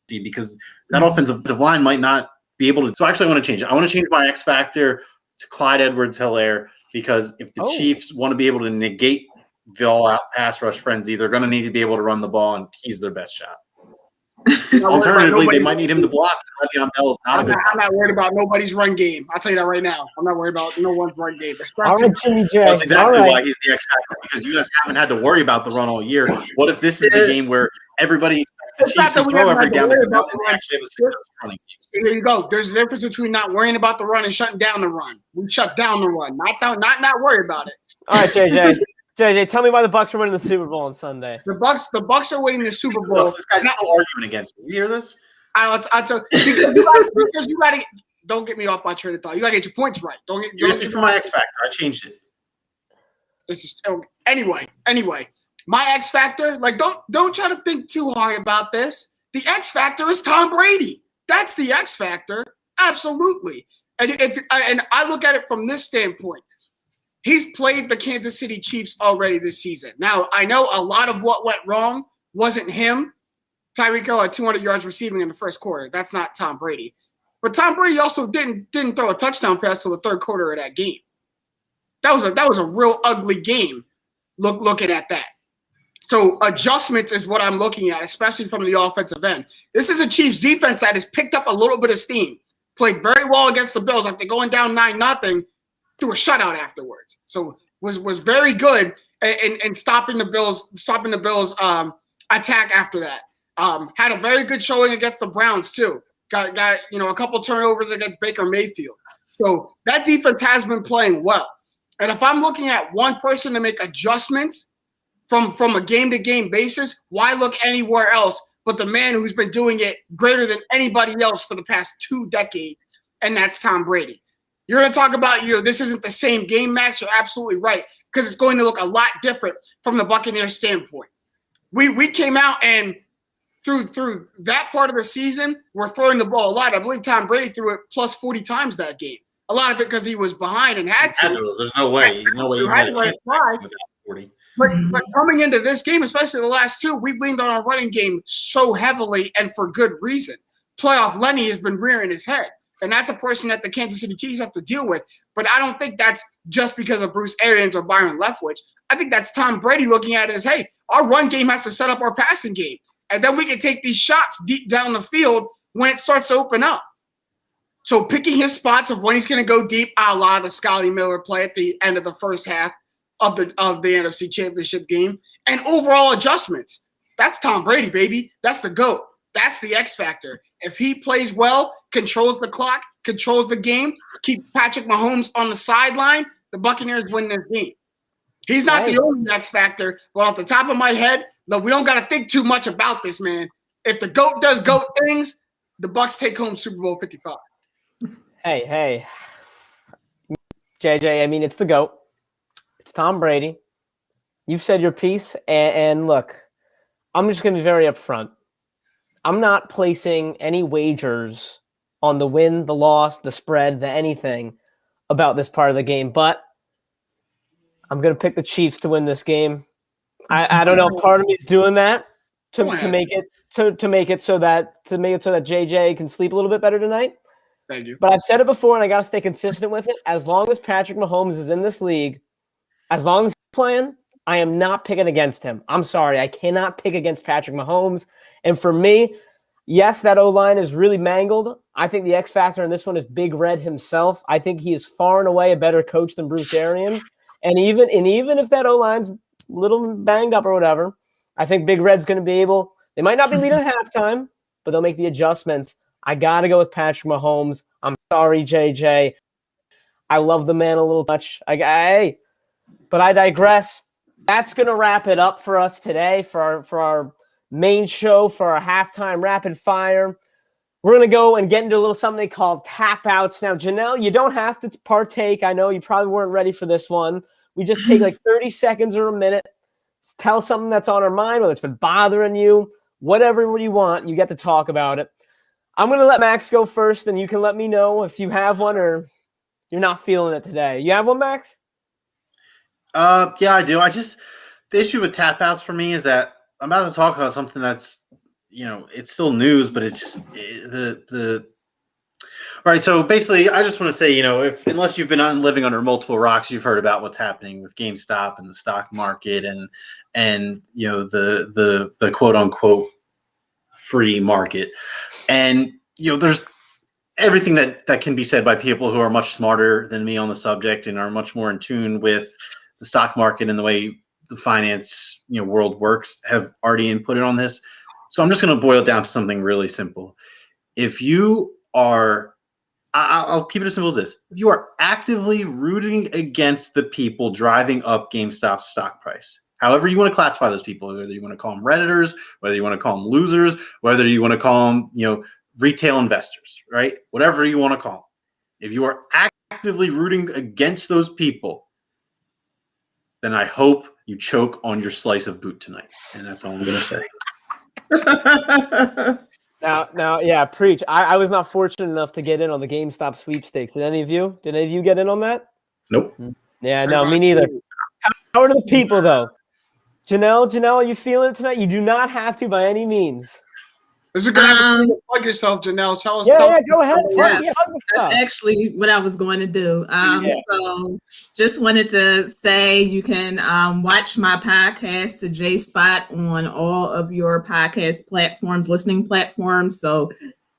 see, because that offensive line might not be able to. So actually, I want to change it. I want to change my X factor to Clyde Edwards-Helaire, because if the Chiefs want to be able to negate the all-out pass rush frenzy, they're going to need to be able to run the ball, and he's their best shot. Alternatively, they might need him to block. Le'Veon Bell is not a good. I'm not worried about nobody's run game. I'll tell you that right now. I'm not worried about no one's run game. All right, Jimmy J. That's exactly why he's the X factor, because you guys haven't had to worry about the run all year. What if this is the game where everybody the Chiefs can throw every down and actually have a successful running game? There you go. There's a difference between not worrying about the run and shutting down the run. We shut down the run, not worry about it. All right, JJ. JJ, tell me why the Bucs are winning the Super Bowl on Sunday. The Bucs are winning the Super Bowl. This guy's still arguing against me. You hear this? Because you got to don't get me off my train of thought. You got to get your points right. You're asking for my X factor. I changed it. This is anyway. My X factor, like don't try to think too hard about this. The X factor is Tom Brady. That's the X factor, absolutely. And I look at it from this standpoint. He's played the Kansas City Chiefs already this season. Now, I know a lot of what went wrong wasn't him. Tyreek Hill had 200 yards receiving in the first quarter. That's not Tom Brady. But Tom Brady also didn't throw a touchdown pass till the third quarter of that game. That was a real ugly game looking at that. So adjustments is what I'm looking at, especially from the offensive end. This is a Chiefs defense that has picked up a little bit of steam. Played very well against the Bills after going down 9-0. Threw a shutout afterwards, so was very good in stopping the Bills attack after that. Had a very good showing against the Browns too. Got a couple turnovers against Baker Mayfield. So that defense has been playing well. And if I'm looking at one person to make adjustments from a game-to-game basis, why look anywhere else but the man who's been doing it greater than anybody else for the past 2 decades, and that's Tom Brady. You're going to talk about, this isn't the same game, Max. You're absolutely right, because it's going to look a lot different from the Buccaneers standpoint. We came out and through that part of the season, we're throwing the ball a lot. I believe Tom Brady threw it plus 40 times that game. A lot of it because he was behind and had to. There's no way. You had a chance with that 40. But coming into this game, especially the last 2, we've leaned on our running game so heavily and for good reason. Playoff Lenny has been rearing his head. And that's a person that the Kansas City Chiefs have to deal with. But I don't think that's just because of Bruce Arians or Byron Leftwich. I think that's Tom Brady looking at it as, hey, our run game has to set up our passing game. And then we can take these shots deep down the field when it starts to open up. So picking his spots of when he's going to go deep, a la the Scotty Miller play at the end of the first half of the NFC Championship game, and overall adjustments. That's Tom Brady, baby. That's the GOAT. That's the X factor. If he plays well, controls the clock, controls the game, keep Patrick Mahomes on the sideline, the Buccaneers win this game. He's not the only X factor, but off the top of my head, look, we don't got to think too much about this, man. If the GOAT does GOAT things, the Bucs take home Super Bowl 55. Hey. JJ, I mean, it's the GOAT. It's Tom Brady. You've said your piece, and look, I'm just going to be very upfront. I'm not placing any wagers on the win, the loss, the spread, the anything about this part of the game, but I'm going to pick the Chiefs to win this game. I don't know. Part of me is doing that to make it so that JJ can sleep a little bit better tonight. Thank you. But I've said it before, and I got to stay consistent with it. As long as Patrick Mahomes is in this league, as long as he's playing, I am not picking against him. I'm sorry. I cannot pick against Patrick Mahomes. And for me, yes, that O-line is really mangled. I think the X factor in this one is Big Red himself. I think he is far and away a better coach than Bruce Arians. And even if that O-line's a little banged up or whatever, I think Big Red's going to be able – they might not be leading at halftime, but they'll make the adjustments. I got to go with Patrick Mahomes. I'm sorry, JJ. I love the man a little much. But I digress. That's going to wrap it up for us today for our main show, for our halftime rapid fire. We're going to go and get into a little something called tap outs. Now, Janelle, you don't have to partake. I know you probably weren't ready for this one. We just take like 30 seconds or a minute. Tell something that's on our mind, whether it's been bothering you, whatever you want, you get to talk about it. I'm going to let Max go first, and you can let me know if you have one or you're not feeling it today. You have one, Max? Yeah, I do. The issue with tap outs for me is that I'm about to talk about something that's, it's still news, but it's just all right. So basically, I just want to say, unless you've been living under multiple rocks, you've heard about what's happening with GameStop and the stock market and the quote unquote free market. And, there's everything that can be said by people who are much smarter than me on the subject and are much more in tune with the stock market and the way the finance world works have already inputted on this. So I'm just going to boil it down to something really simple. If you are, I'll keep it as simple as this. If you are actively rooting against the people driving up GameStop's stock price, however you want to classify those people, whether you want to call them Redditors, whether you want to call them losers, whether you want to call them, retail investors, right? Whatever you want to call them. If you are actively rooting against those people, then I hope you choke on your slice of boot tonight. And that's all I'm going to say. Now, yeah, preach. I was not fortunate enough to get in on the GameStop sweepstakes. Did any of you? Did any of you get in on that? Nope. Yeah, no, me neither. How are the people, though? Janelle, are you feeling it tonight? You do not have to by any means. This is a good opportunity to plug yourself, Janelle. Tell us. Yeah, go ahead. Yes, that's actually what I was going to do. So just wanted to say you can watch my podcast, The J Spot, on all of your podcast platforms, listening platforms. So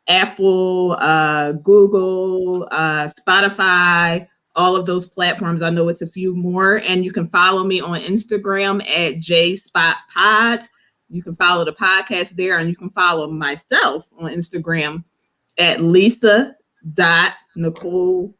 Apple, Google, Spotify, all of those platforms. I know it's a few more. And you can follow me on Instagram at JSpotPod. You can follow the podcast there, and you can follow myself on Instagram at Lisa.Nicole_.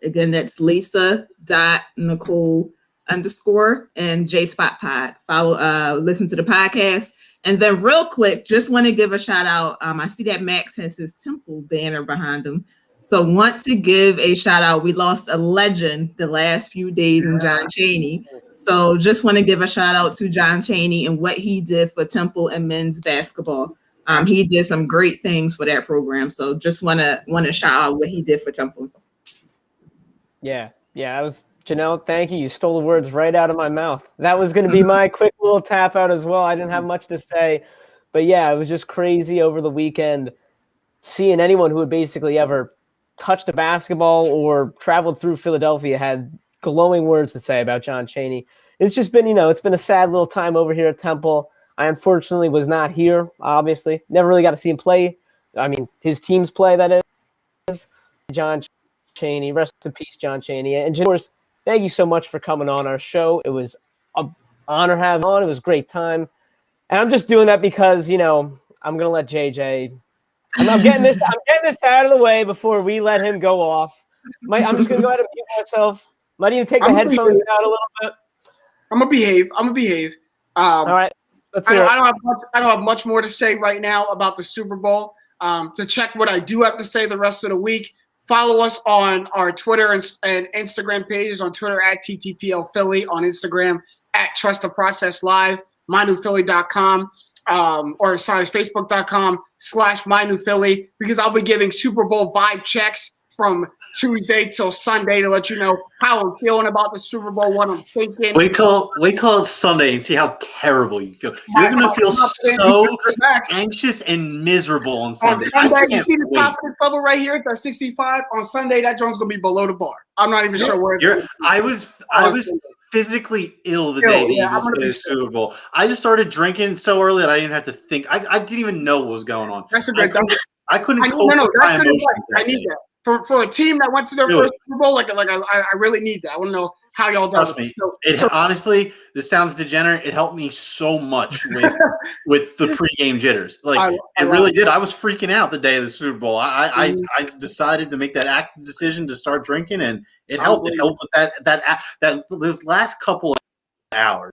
Again, that's Lisa.Nicole_ and JSpotPod. Follow, listen to the podcast. And then real quick, just want to give a shout out. I see that Max has his Temple banner behind him. So want to give a shout out. We lost a legend the last few days in John Chaney. So just want to give a shout out to John Chaney and what he did for Temple and men's basketball. He did some great things for that program. So just want to shout out what he did for Temple. Yeah, I was Janelle. Thank you. You stole the words right out of my mouth. That was going to be my quick little tap out as well. I didn't have much to say, but yeah, it was just crazy over the weekend seeing anyone who had basically ever touched a basketball or traveled through Philadelphia had glowing words to say about John Chaney. It's just been, it's been a sad little time over here at Temple. I unfortunately was not here, obviously. Never really got to see him play. I mean, his teams play, that is. John Chaney. Rest in peace, John Chaney. And, of course, thank you so much for coming on our show. It was an honor having you on. It was a great time. And I'm just doing that because, I'm going to let JJ – I'm getting this out of the way before we let him go off. I'm just going to go ahead and mute myself. Might even take the headphones out a little bit. I'm gonna behave. All right. I don't have much more to say right now about the Super Bowl. To check what I do have to say the rest of the week, follow us on our Twitter and Instagram pages. On Twitter at TTPL Philly, on Instagram at Trust the Process Live, mynewphilly.com. Facebook.com/mynewphilly, because I'll be giving Super Bowl vibe checks from Tuesday till Sunday to let you know how I'm feeling about the Super Bowl, what I'm thinking. Wait till it's Sunday and see how terrible you feel. You're gonna feel so anxious and miserable on Sunday. On Sunday, you see the confidence level right here at 65. On Sunday, that joint's gonna be below the bar. I'm not even sure where it's I was physically ill the day the Eagles played the Super Bowl. I just started drinking so early that I didn't have to think. I didn't even know what was going on. That's a great. I couldn't cope with my emotions. I need that. For a team that went to their first Super Bowl, I really need that. I want to know how y'all done. Trust me. Honestly, this sounds degenerate. It helped me so much with the pregame jitters. It really did. I was freaking out the day of the Super Bowl. I decided to make that active decision to start drinking, and it helped. It helped with that those last couple of hours.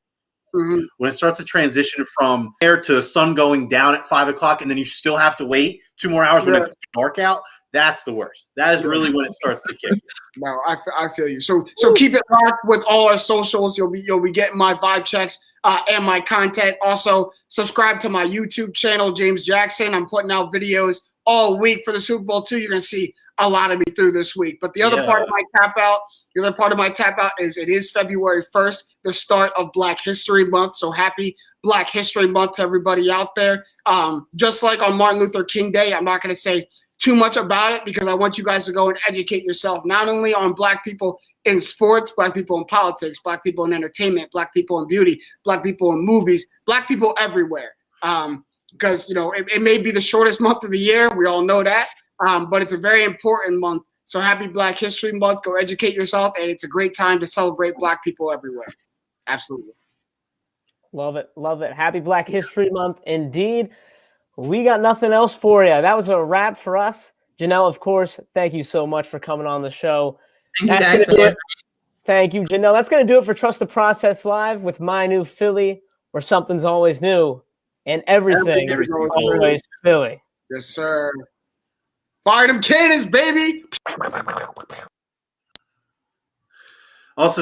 Mm-hmm. When it starts to transition from there to sun going down at 5 o'clock, and then you still have to wait 2 more hours when it's dark out. That's the worst. That is really when it starts to kick. No, I feel you. So keep it locked with all our socials. You'll be getting my vibe checks and my content. Also, subscribe to my YouTube channel, James Jackson. I'm putting out videos all week for the Super Bowl too. You're gonna see lot of me through this week. But the other part of my tap out is it is February 1st, the start of Black History Month. So happy Black History Month to everybody out there. Just like on Martin Luther King Day, I'm not going to say too much about it because I want you guys to go and educate yourself, not only on Black people in sports, Black people in politics, Black people in entertainment, Black people in beauty, Black people in movies, Black people everywhere. Because, it may be the shortest month of the year. We all know that. But it's a very important month. So happy Black History Month. Go educate yourself. And it's a great time to celebrate Black people everywhere. Absolutely. Love it. Love it. Happy Black History Month. Indeed. We got nothing else for you. That was a wrap for us. Janelle, of course, thank you so much for coming on the show. Thank you guys for that. Thank you, Janelle. That's going to do it for Trust the Process Live with my new Philly, where something's always new and everything is always Philly. Yes, sir. Fire them cannons, baby. Also